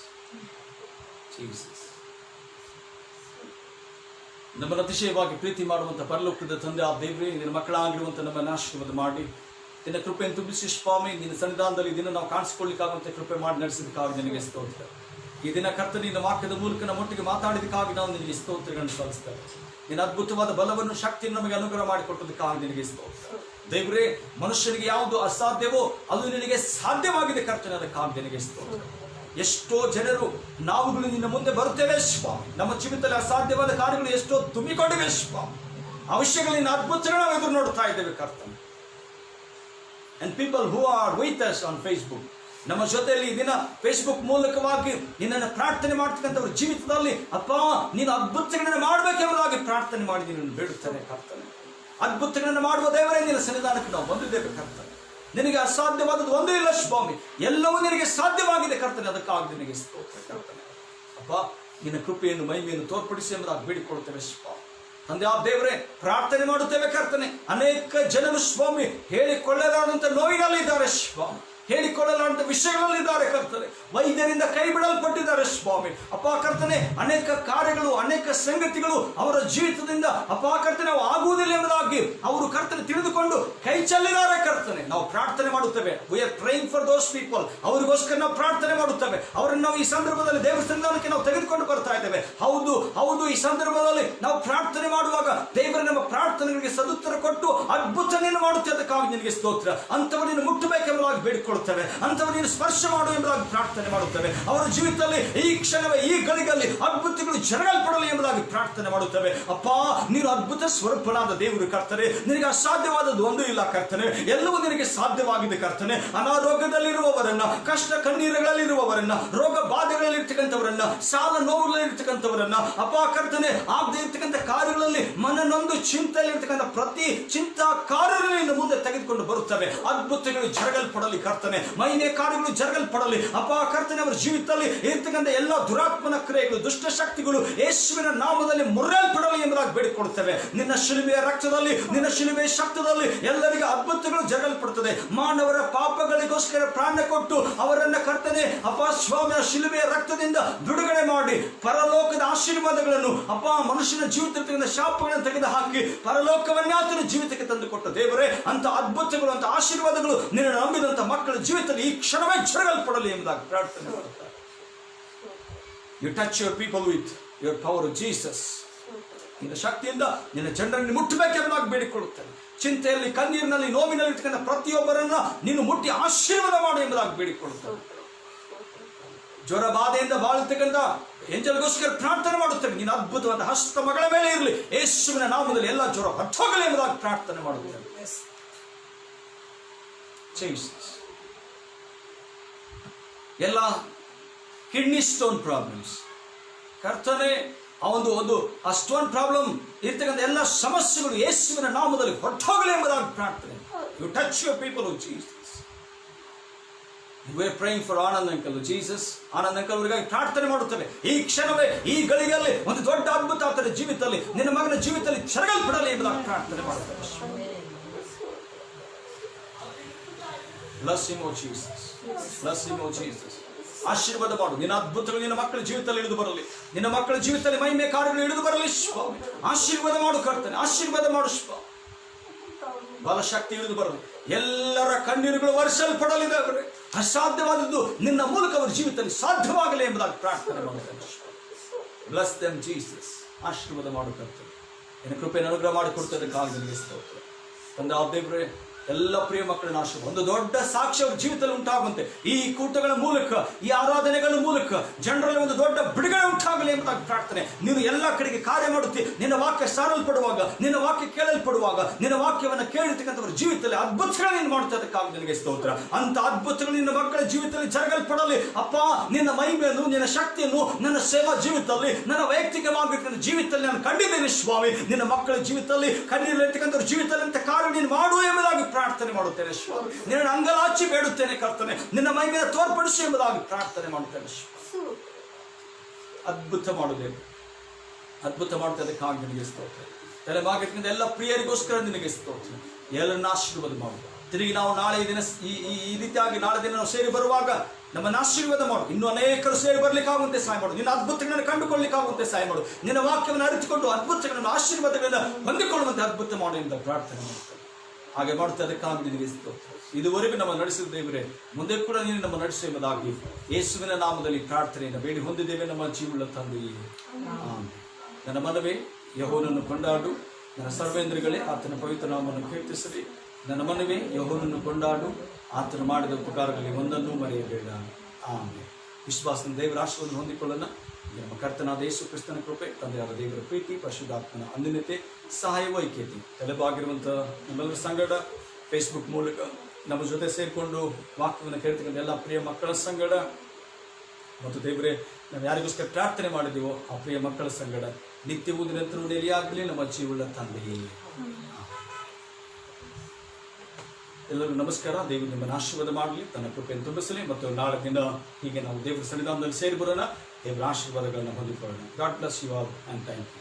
Jesus. ನಮ್ಮನ್ನು ಅತಿಶಯವಾಗಿ ಪ್ರೀತಿ ಮಾಡುವಂಥ ಪರಲೋಕದ ತಂದೆ ಆ ದೇವರೇ, ನಿನ್ನ ಮಕ್ಕಳಾಗಿರುವಂಥ ನಮ್ಮನ್ನು ಆಶೀರ್ವಾದ ಮಾಡಿ ನಿನ್ನ ಕೃಪೆಯನ್ನು ತುಂಬಿಸಿ ಸ್ವಾಮಿ, ನಿನ್ನ ಸನ್ನಿಧಾನದಲ್ಲಿ ದಿನ ನಾವು ಕಾಣಿಸಿಕೊಳ್ಳಿಕ್ಕಾಗುವಂತೆ ಕೃಪೆ ಮಾಡಿ ನಡೆಸಿದಕ್ಕಾಗಿ ನಿನಗೆ ಸ್ತೋತ್ರ. ಈ ದಿನ ಕರ್ತನೆ ನಿನ್ನ ವಾಕ್ಯದ ಮೂಲಕ ನಮ್ಮೊಟ್ಟಿಗೆ ಮಾತಾಡಿದಕ್ಕಾಗಿ ನಾವು ನಿನಗೆ ಸ್ತೋತ್ರಗಳನ್ನು ಸಲ್ಲಿಸ್ತೇವೆ. ನಿನ್ನ ಅದ್ಭುತವಾದ ಬಲವನ್ನು, ಶಕ್ತಿಯನ್ನು ನಮಗೆ ಅನುಗ್ರಹ ಮಾಡಿಕೊಟ್ಟದಕ್ಕಾಗಿ ನಿನಗೆ ಸ್ತೋತ್ರ. ದೇವರೇ, ಮನುಷ್ಯನಿಗೆ ಯಾವುದು ಅಸಾಧ್ಯವೋ ಅದು ನಿನಗೆ ಸಾಧ್ಯವಾಗಿದೆ ಕರ್ತನೆ, ಅದಕ್ಕಾಗಿ ನಿನಗೆ ಸ್ತೋತ್ರ. ಎಷ್ಟೋ ಜನರು ನಾವುಗಳು ನಿನ್ನ ಮುಂದೆ ಬರುತ್ತೇವೆ ಸ್ವಾಮಿ, ನಮ್ಮ ಜೀವಿತದಲ್ಲಿ ಅಸಾಧ್ಯವಾದ ಕಾರ್ಯಗಳು ಎಷ್ಟೋ ತುಂಬಿಕೊಂಡಿವೆ ಸ್ವಾಮಿ. ಆ ವಿಷಯಗಳಿಂದ ಅದ್ಭುತಗಳನ್ನ ನಾವು ಎದುರು ನೋಡ್ತಾ ಇದ್ದೇವೆ ಕರ್ತನೆ. And people who are with us on Facebook, ನಮ್ಮ ಜೊತೆಯಲ್ಲಿ ಈ ದಿನ ಫೇಸ್ಬುಕ್ ಮೂಲಕವಾಗಿ ನಿನ್ನನ್ನು ಪ್ರಾರ್ಥನೆ ಮಾಡ್ತಕ್ಕಂಥವ್ರ ಜೀವಿತದಲ್ಲಿ ಅಪ್ಪ ನೀನು ಅದ್ಭುತಗಳನ್ನ ಮಾಡಬೇಕೆಂಬುದಾಗಿ ಪ್ರಾರ್ಥನೆ ಮಾಡಿ ನಿನ್ನನ್ನು ಬೇಡುತ್ತೇನೆ ಕರ್ತನೆ. ಅದ್ಭುತಗಳನ್ನು ಮಾಡುವ ದೇವರೇ ನಿನ್ನ ಸನ್ನಿಧಾನಕ್ಕೆ ನಾವು ಬಂದಿದ್ದೇವೆ ಕರ್ತನೆ. ನಿನಗೆ ಅಸಾಧ್ಯವಾದದ್ದು ಒಂದೂ ಇಲ್ಲ ಸ್ವಾಮಿ, ಎಲ್ಲವೂ ನಿನಗೆ ಸಾಧ್ಯವಾಗಿದೆ ಕರ್ತನೆ. ಅದಕ್ಕಾಗಿ ನಿನಗೆ ಸ್ತೋತ್ರ ಕರ್ತನೆ. ಅಪ್ಪ ನಿನ್ನ ಕೃಪೆಯನ್ನು ಮಹಿಮೆಯನ್ನು ತೋರ್ಪಡಿಸಿ ಎಂಬುದಾಗಿ ಬೇಡಿಕೊಳ್ತೇವೆ ಸ್ವಾಮಿ. ತಂದೆ ಆ ದೇವರೇ ಪ್ರಾರ್ಥನೆ ಮಾಡುತ್ತೇವೆ ಕರ್ತನೆ. ಅನೇಕ ಜನರು ಸ್ವಾಮಿ ಹೇಳಿಕೊಳ್ಳಲಾರದಂತ ನೋವಿನಲ್ಲಿದ್ದಾರೆ ಸ್ವಾಮಿ, ಹೇಳಿಕೊಳ್ಳಲಾರಂತ ವಿಷಯಗಳಲ್ಲಿದ್ದಾರೆ ಕರ್ತನೆ. ವೈದ್ಯರಿಂದ ಕೈ ಬಿಡಲ್ಪಟ್ಟಿದ್ದಾರೆ ಸ್ವಾಮಿ. ಅಪ್ಪ ಕರ್ತನೆ, ಅನೇಕ ಕಾರ್ಯಗಳು ಅನೇಕ ಸಂಗತಿಗಳು ಅವರ ಜೀವಿತದಿಂದ ಅಪ್ಪ ಕರ್ತನೆ ನಾವು ಆಗುವುದಿಲ್ಲ ಎಂಬುದಾಗಿ ಅವರು ಕರ್ತನೆ ತಿಳಿದುಕೊಂಡು ಕೈ ಚೆಲ್ಲಿದ್ದಾರೆ ಕರ್ತನೆ. ನಾವು ಪ್ರಾರ್ಥನೆ ಮಾಡುತ್ತೇವೆ. We are praying for those people. ಅವರಿಗೋಸ್ಕರ ನಾವು ಪ್ರಾರ್ಥನೆ ಮಾಡುತ್ತೇವೆ. ಅವರನ್ನು ನಾವು ಈ ಸಂದರ್ಭದಲ್ಲಿ ದೇವರ ಸನ್ನಿಧಾನಕ್ಕೆ ನಾವು ತೆಗೆದುಕೊಂಡು ಬರ್ತಾ ಇದ್ದೇವೆ. ಹೌದು ಹೌದು, ಈ ಸಂದರ್ಭದಲ್ಲಿ ನಾವು ಪ್ರಾರ್ಥನೆ ಮಾಡುವಾಗ ದೇವರ ನಮ್ಮ ಪ್ರಾರ್ಥನೆಗಳಿಗೆ ಸದುತ್ತರ ಕೊಟ್ಟು ಅದ್ಭುತನೆಯನ್ನು ಮಾಡುತ್ತೆ. ಅದಕ್ಕಾಗಿ ನಿನಗೆ ಸ್ತೋತ್ರ. ಅಂತವರನ್ನು ಮುಟ್ಟಬೇಕೆಂಬುದಾಗಿ ಬೇಡಿಕೊಳ್ಳುತ್ತೇವೆ. ಅಂತವರನ್ನು ಸ್ಪರ್ಶ ಮಾಡು ಎಂಬುದಾಗಿ ಪ್ರಾರ್ಥನೆ ಮಾಡುತ್ತೇವೆ. ಅವರ ಜೀವಿತದಲ್ಲಿ ಈ ಕ್ಷಣವೇ ಈ ಗಳಿಗೆಯಲ್ಲಿ ಅದ್ಭುತಗಳು ಜರಗಲ್ಪಡಲಿ ಎಂಬುದಾಗಿ ಪ್ರಾರ್ಥನೆ ಮಾಡುತ್ತೇವೆ. ಅಪ್ಪ ನೀನು ಅದ್ಭುತ ಸ್ವರೂಪನಾದ ದೇವರು ಕರ್ತನೆ. ನಿನಗೆ ಅಸಾಧ್ಯವಾದದ್ದು ಒಂದೂ ಇಲ್ಲ ಕರ್ತನೆ. ಎಲ್ಲವೂ ನಿನಗೆ ಸಾಧ್ಯವಾಗಿದೆ ಕರ್ತನೆ. ಅನಾರೋಗ್ಯದಲ್ಲಿರುವವರನ್ನ, ಕಷ್ಟ ಕಣ್ಣೀರುಗಳಲ್ಲಿರುವವರನ್ನ, ರೋಗ ಬಾಧೆಗಳಲ್ಲಿರ್ತಕ್ಕಂಥವರನ್ನ, ಸಾಲ ನೋವುಗಳಲ್ಲಿರ್ತಕ್ಕಂಥವರನ್ನ ಅಪ್ಪ ಕರ್ತನೆ ಆಗದೆ ಇರ್ತಕ್ಕಂಥ ಕಾರ್ಯಗಳಲ್ಲಿ ಮನನೊಂದು ಚಿಂತೆಯಲ್ಲಿರ್ತಕ್ಕಂಥ ಪ್ರತಿ ಚಿಂತಾಕಾರರನ್ನು ಮುಂದೆ ತೆಗೆದುಕೊಂಡು ಬರುತ್ತವೆ. ಅದ್ಭುತಗಳು ಜರಗಲ್ಪಡಲಿ ಕರ್ತನೆ. ಮಹಿಮೆ ಕಾರ್ಯಗಳು ಜರಗಲ್ಪಡಲಿ ಅಪ್ಪ ಕರ್ತನೆ. ಅವರ ಜೀವಿತದಲ್ಲಿ ಇರ್ತಕ್ಕಂಥ ಎಲ್ಲ ದುರಾತ್ಮನ ಕ್ರಿಯೆಗಳು, ದುಷ್ಟ ಶಕ್ತಿಗಳು ಯೇಸುವಿನ ನಾಮದಲ್ಲಿ ಮುರಿಯಲ್ಪಡಲಿ ಎಂಬುದಾಗಿ ಬೇಡಿಕೊಳ್ಳುತ್ತೇವೆ. ನಿನ್ನ ಶಿಲುಬೆಯ ರಕ್ತದಲ್ಲಿ, ನಿನ್ನ ಶಿಲುಬೆಯ ಶಕ್ತದಲ್ಲಿ ಎಲ್ಲರಿಗೆ ಅದ್ಭುತಗಳು ಜರಗಲ್ಪಡುತ್ತದೆ. ಮಾನವರ ಪಾಪಗಳಿಗೋಸ್ಕರ ಪ್ರಾಣ ಕೊಟ್ಟು ಅವರನ್ನ ಕರ್ತನೆ ಅಪ್ಪ ಸ್ವಾಮಿಯ ಶಿಲುಬೆಯ ರಕ್ತದಿಂದ ಬಿಡುಗಡೆ ಮಾಡಿ ಪರಲೋಕದ ಆಶೀರ್ವಾದಗಳನ್ನು ಅಪ್ಪ ಮನುಷ್ಯನ ಜೀವಿತದಿಂದ ಶಾಪಗಳನ್ನು ತೆಗೆದು ಹಾಕಿ ಪರಲೋಕವನ್ನೇ ಆತನ ಜೀವಿತಕ್ಕೆ ತಂದು ಕೊಟ್ಟ ದೇವರೇ, ಅಂತ ಅದ್ಭುತಗಳು ಅಂತ ಆಶೀರ್ವಾದಗಳು ನಿನ್ನ ನಂಬಿದಂತ ಮಕ್ಕಳ ಜೀವಿತದಲ್ಲಿ ಈ ಕ್ಷಣವೇ ಜರಗಲ್ಪಡಲಿ ಎಂಬುದಾಗಿ ಪ್ರಾರ್ಥನೆ ಮಾಡುತ್ತಾರೆ. You touch your people with your power of Jesus. ನಿನ್ನ ಶಕ್ತಿಯಿಂದ ನಿನ್ನ ಜನರನ್ನು ಮುಟ್ಟಬೇಕೆಂಬುದಾಗಿ ಬೇಡಿಕೊಳ್ಳುತ್ತೇನೆ. ಚಿಂತೆಯಲ್ಲಿ, ಕಣ್ಣೀರಿನಲ್ಲಿ, ನೋವಿನಲ್ಲಿ ಇರ್ತಕ್ಕಂಥ ಪ್ರತಿಯೊಬ್ಬರನ್ನ ನೀನು ಮುಟ್ಟಿ ಆಶೀರ್ವಾದ ಮಾಡು ಎಂಬುದಾಗಿ ಬೇಡಿಕೊಳ್ಳುತ್ತೇನೆ. ಜ್ವರ ಬಾಧೆಯಿಂದ ಬಾಳುತ್ತಕ್ಕಂಥ ಎಂಜಲ್ಗೋಸ್ಕರ ಪ್ರಾರ್ಥನೆ ಮಾಡುತ್ತೇವೆ. ನೀನು ಅದ್ಭುತವಾದ ಹಸ್ತ ಮಗಳ ಮೇಲೆ ಇರಲಿ. ಯೇಸುವಿನ ನಾಮದಲ್ಲಿ ಎಲ್ಲ ಜ್ವರ ಹೊರಟೋಗಲಿ ಎಂಬುದಾಗಿ ಪ್ರಾರ್ಥನೆ ಮಾಡುತ್ತೇವೆ. ಎಲ್ಲ ಕಿಡ್ನಿ ಸ್ಟೋನ್ ಪ್ರಾಬ್ಲಮ್ಸ್ ಕರ್ತನೆ, ಆ ಒಂದು ಆ ಸ್ಟೋನ್ ಪ್ರಾಬ್ಲಮ್ ಇರ್ತಕ್ಕಂಥ ಎಲ್ಲ ಸಮಸ್ಯೆಗಳು ಯೇಸುವಿನ ನಾಮದಲ್ಲಿ ಹೊರಟೋಗಲಿ ಎಂಬುದಾಗಿ ಪ್ರಾರ್ಥನೆ. You touch your people of Jesus. We are praying for Anand uncle Jesus. Anand uncle ಅವರಿಗಾಗಿ ಪ್ರಾರ್ಥನೆ ಮಾಡುತ್ತೇವೆ. ಈ ಕ್ಷಣವೇ ಈ ಗಳಿಗೆಯಲ್ಲಿ ಒಂದು ದೊಡ್ಡ ಅದ್ಭುತ ಆತನ ಜೀವಿತದಲ್ಲಿ, ನಿನ್ನ ಮಗನ ಜೀವಿತದಲ್ಲಿ ಜರಗಲ್ಪಡಲಿ ಎಂಬುದಾಗಿ ಪ್ರಾರ್ಥನೆ ಮಾಡುತ್ತೇವೆ. Bless him, oh Jesus. Bless him, oh Jesus. ಆಶೀರ್ವಾದ ಮಾಡು. ನಿನ್ನ ಅದ್ಭುತಗಳು ನಿನ್ನ ಮಕ್ಕಳ ಜೀವಿತದಲ್ಲಿ ಇಳಿದು ಬರಲಿ. ನಿನ್ನ ಮಕ್ಕಳ ಜೀವಿತದಲ್ಲಿ ಮಹಿಮೆ ಕಾರ್ಯಗಳು ಇಳಿದು ಬರಲಿ ಸ್ವಾಮಿ. ಆಶೀರ್ವಾದ ಮಾಡು ಕರ್ತನೆ. ಆಶೀರ್ವಾದ ಮಾಡು ಸ್ವಾಮಿ. ಬಲಶಕ್ತಿ ಇಳಿದು ಬರಲಿ. ಎಲ್ಲರ ಕಣ್ಣೀರುಗಳು ವರ್ಷಲ್ಪಡಲಿದೆ. ಅಸಾಧ್ಯವಾದದ್ದು ನಿನ್ನ ಮೂಲಕ ಅವರ ಜೀವಿತದಲ್ಲಿ ಸಾಧ್ಯವಾಗಲಿ ಎಂಬುದಾಗಿ ಪ್ರಾರ್ಥನೆ ಮಾಡುತ್ತೇನೆ. Bless them, Jesus. ಆಶೀರ್ವಾದ ಮಾಡು ಕರ್ತನೆ. ನಿನ್ನ ಕೃಪೆಯನ್ನು ಅನುಗ್ರಹ ಮಾಡಿಕೊಡ್ತದೆ ಕಾಲ ನಿನಗೆ ಸ್ತೋತ್ರ. ತಂದೆ ಆ ದೇವರೇ, ಎಲ್ಲ ಪ್ರಿಯ ಮಕ್ಕಳನ್ನ ಆಶೀರ್ವಾದ ಒಂದು ದೊಡ್ಡ ಸಾಕ್ಷಿ ಅವ್ರ ಜೀವಿತದಲ್ಲಿ ಉಂಟಾಗುವಂತೆ ಈ ಕೂಟಗಳ ಮೂಲಕ, ಈ ಆರಾಧನೆಗಳ ಮೂಲಕ ಜನರಲ್ಲಿ ಒಂದು ದೊಡ್ಡ ಬಿಡುಗಡೆ ಉಂಟಾಗಲಿ ಎಂಬುದಾಗಿ ಪ್ರಾರ್ಥನೆ. ನೀನು ಎಲ್ಲ ಕಡೆಗೆ ಕಾರ್ಯ ಮಾಡುತ್ತಿ. ನಿನ್ನ ವಾಕ್ಯ ಸಾರಲ್ಪಡುವಾಗ, ನಿನ್ನ ವಾಕ್ಯ ಕೇಳಲ್ಪಡುವಾಗ, ನಿನ್ನ ವಾಕ್ಯವನ್ನು ಕೇಳಿರ್ತಕ್ಕಂಥವ್ರ ಜೀವಿತದಲ್ಲಿ ಅದ್ಭುತಗಳು ನೀನು ಮಾಡುತ್ತದಕ್ಕಾಗಿ ನಿನಗೆ ಸ್ತೋತ್ರ. ಅಂತ ಅದ್ಭುತಗಳು ನಿನ್ನ ಮಕ್ಕಳ ಜೀವಿತದಲ್ಲಿ ಜರಗಲ್ಪಡಲಿ ಅಪ್ಪ. ನಿನ್ನ ಮಹಿಮೆಯನ್ನು, ನಿನ್ನ ಶಕ್ತಿಯನ್ನು ನನ್ನ ಸೇವಾ ಜೀವಿತದಲ್ಲಿ, ನನ್ನ ವೈಯಕ್ತಿಕವಾಗಿರ್ತಕ್ಕಂಥ ಜೀವಿತದಲ್ಲಿ ನಾನು ಕಂಡಿದ್ದೇನೆ ಸ್ವಾಮಿ. ನಿನ್ನ ಮಕ್ಕಳ ಜೀವಿತದಲ್ಲಿ, ಕಣ್ಣೀರಲ್ಲಿರ್ತಕ್ಕಂಥವ್ರ ಜೀವಿತದಲ್ಲಿ ಅಂತ ಕಾರ್ಯ ನೀನು ಮಾಡು ಎಂಬುದಾಗಿ ಪ್ರಾರ್ಥನೆ ಮಾಡುತ್ತೇನೆ ಸ್ವಾಮಿ. ನಿನ್ನ ಅಂಗಲಾಚಿ ಬೇಡುತ್ತೇನೆ ಕರ್ತನೆ. ನಿನ್ನ ಮಹಿಮೆಯನ್ನು ತೋರ್ಪಡಿಸಿ ಎಂಬುದಾಗಿ ಪ್ರಾರ್ಥನೆ ಮಾಡುತ್ತೇನೆ ಸ್ವಾಮಿ. ಅದ್ಭುತ ಮಾಡುತ್ತೇನೆ, ಅದ್ಭುತ ಮಾಡುತ್ತದಕ್ಕಾಗಿ ನಿನಗೆ ಸ್ತೋತ್ರ. ತಲೆಬಾಗಿರ್ತಕ್ಕಂಥ ಎಲ್ಲ ಪ್ರಿಯರಿಗೋಸ್ಕರ ನಿನಗೆ ಸ್ತೋತ್ರ. ಎಲ್ಲರನ್ನ ಆಶೀರ್ವಾದ ಮಾಡು. ತಿರುಗಿ ನಾವು ನಾಳೆ ದಿನ ಈ ರೀತಿಯಾಗಿ ನಾಳೆ ದಿನ ನಾವು ಸೇರಿ ಬರುವಾಗ ನಮ್ಮನ್ನು ಆಶೀರ್ವಾದ ಮಾಡು. ಇನ್ನೂ ಅನೇಕರು ಸೇರಿ ಬರ್ಲಿಕ್ಕಾಗುವಂತೆ ಸಹಾಯ ಮಾಡು. ನಿನ್ನ ಅದ್ಭುತಗಳನ್ನು ಕಂಡುಕೊಳ್ಳಿಕ್ಕಾಗುವಂತೆ ಸಹಾಯ ಮಾಡು. ನಿನ್ನ ವಾಕ್ಯವನ್ನು ಅರಿತುಕೊಂಡು ಅದ್ಭುತಗಳನ್ನು, ಆಶೀರ್ವಾದಗಳನ್ನು ಹೊಂದಿಕೊಳ್ಳುವಂತೆ ಅದ್ಭುತ ಮಾಡು ಎಂದು ಪ್ರಾರ್ಥನೆ ಮಾಡುತ್ತೇನೆ. ಹಾಗೆ ಮಾಡುತ್ತೆ ಅದಕ್ಕಾಗಿ ನಿನಗೆ ಸ್ತೋತ್ರ. ಇದುವರೆಗೂ ನಮ್ಮ ನಡೆಸಿದ ದೇವರೇ, ಮುಂದೆ ಕೂಡ ನೀನು ನಮ್ಮ ನಡೆಸು ಎಂಬುದಾಗಿ ಯೇಸುವಿನ ನಾಮದಲ್ಲಿ ಪ್ರಾರ್ಥನೆಯನ್ನು ಬೇಡಿ ಹೊಂದಿದ್ದೇವೆ ನಮ್ಮ ಜೀವನ ತಂದೆಯೇ. ನನ್ನ ಮನವೇ ಯೆಹೋವನನ್ನು ಕೊಂಡಾಡು, ನನ್ನ ಸರ್ವೇಂದ್ರಗಳೇ ಆತನ ಪವಿತ್ರ ನಾಮವನ್ನು ಕೀರ್ತಿಸಲಿ. ನನ್ನ ಮನವೇ ಯೆಹೋವನನ್ನು ಕೊಂಡಾಡು, ಆತನು ಮಾಡಿದ ಉಪಕಾರಗಳಲ್ಲಿ ಒಂದನ್ನೂ ಮರೆಯಬೇಡ. ಆಮೇಲೆ ವಿಶ್ವಾಸದ ದೇವರ ಆಶೀರ್ವಾದ ಹೊಂದಿಕೊಳ್ಳೋಣ. ನಮ್ಮ ಕರ್ತನಾದ ಯೇಸು ಕ್ರಿಸ್ತನ ಕೃಪೆ, ತಂದೆಯಾದ ದೇವರ ಪ್ರೀತಿ, ಪರಿಶುದ್ಧಾತ್ಮನ ಅನ್ಯೋನ್ಯತೆ, ಸಹಾಯವೂ ಐಕ್ಯತೆ ತಲೆಬಾಗಿರುವಂಥ ನಮ್ಮೆಲ್ಲರ ಸಂಗಡ ಫೇಸ್ಬುಕ್ ಮೂಲಕ ನಮ್ಮ ಜೊತೆ ಸೇರಿಕೊಂಡು ವಾಕ್ಯವನ್ನು ಕೇಳ್ತಕ್ಕಂಥ ಎಲ್ಲ ಪ್ರಿಯ ಮಕ್ಕಳ ಸಂಗಡ ಮತ್ತು ದೇವರೇ ನಾವು ಯಾರಿಗೋಸ್ಕರ ಪ್ರಾರ್ಥನೆ ಮಾಡಿದ್ದೀವೋ ಆ ಪ್ರಿಯ ಮಕ್ಕಳ ಸಂಗಡ ನಿತ್ಯವೂ ನಿರಂತರವೂ ನೆಲೆಯಾಗಲಿ ನಮ್ಮ ಜೀವನ ತಂದೆಯೇ. ಎಲ್ಲರಿಗೂ ನಮಸ್ಕಾರ. ದೇವರು ನಿಮ್ಮನ್ನು ಆಶೀರ್ವಾದ ಮಾಡಲಿ, ತನ್ನ ಕೃಪೆಯನ್ನು ತುಂಬಿಸಲಿ. ಮತ್ತು ನಾಳೆ ದಿನ ಹೀಗೆ ನಾವು ದೇವರ ಸನ್ನಿಧಾನದಲ್ಲಿ ಸೇರಿ ಬರೋಣ, ದೇವರ ಆಶೀರ್ವಾದಗಳನ್ನು ಹೊಂದಿಕೊಳ್ಳೋಣ. God bless you all and thank you.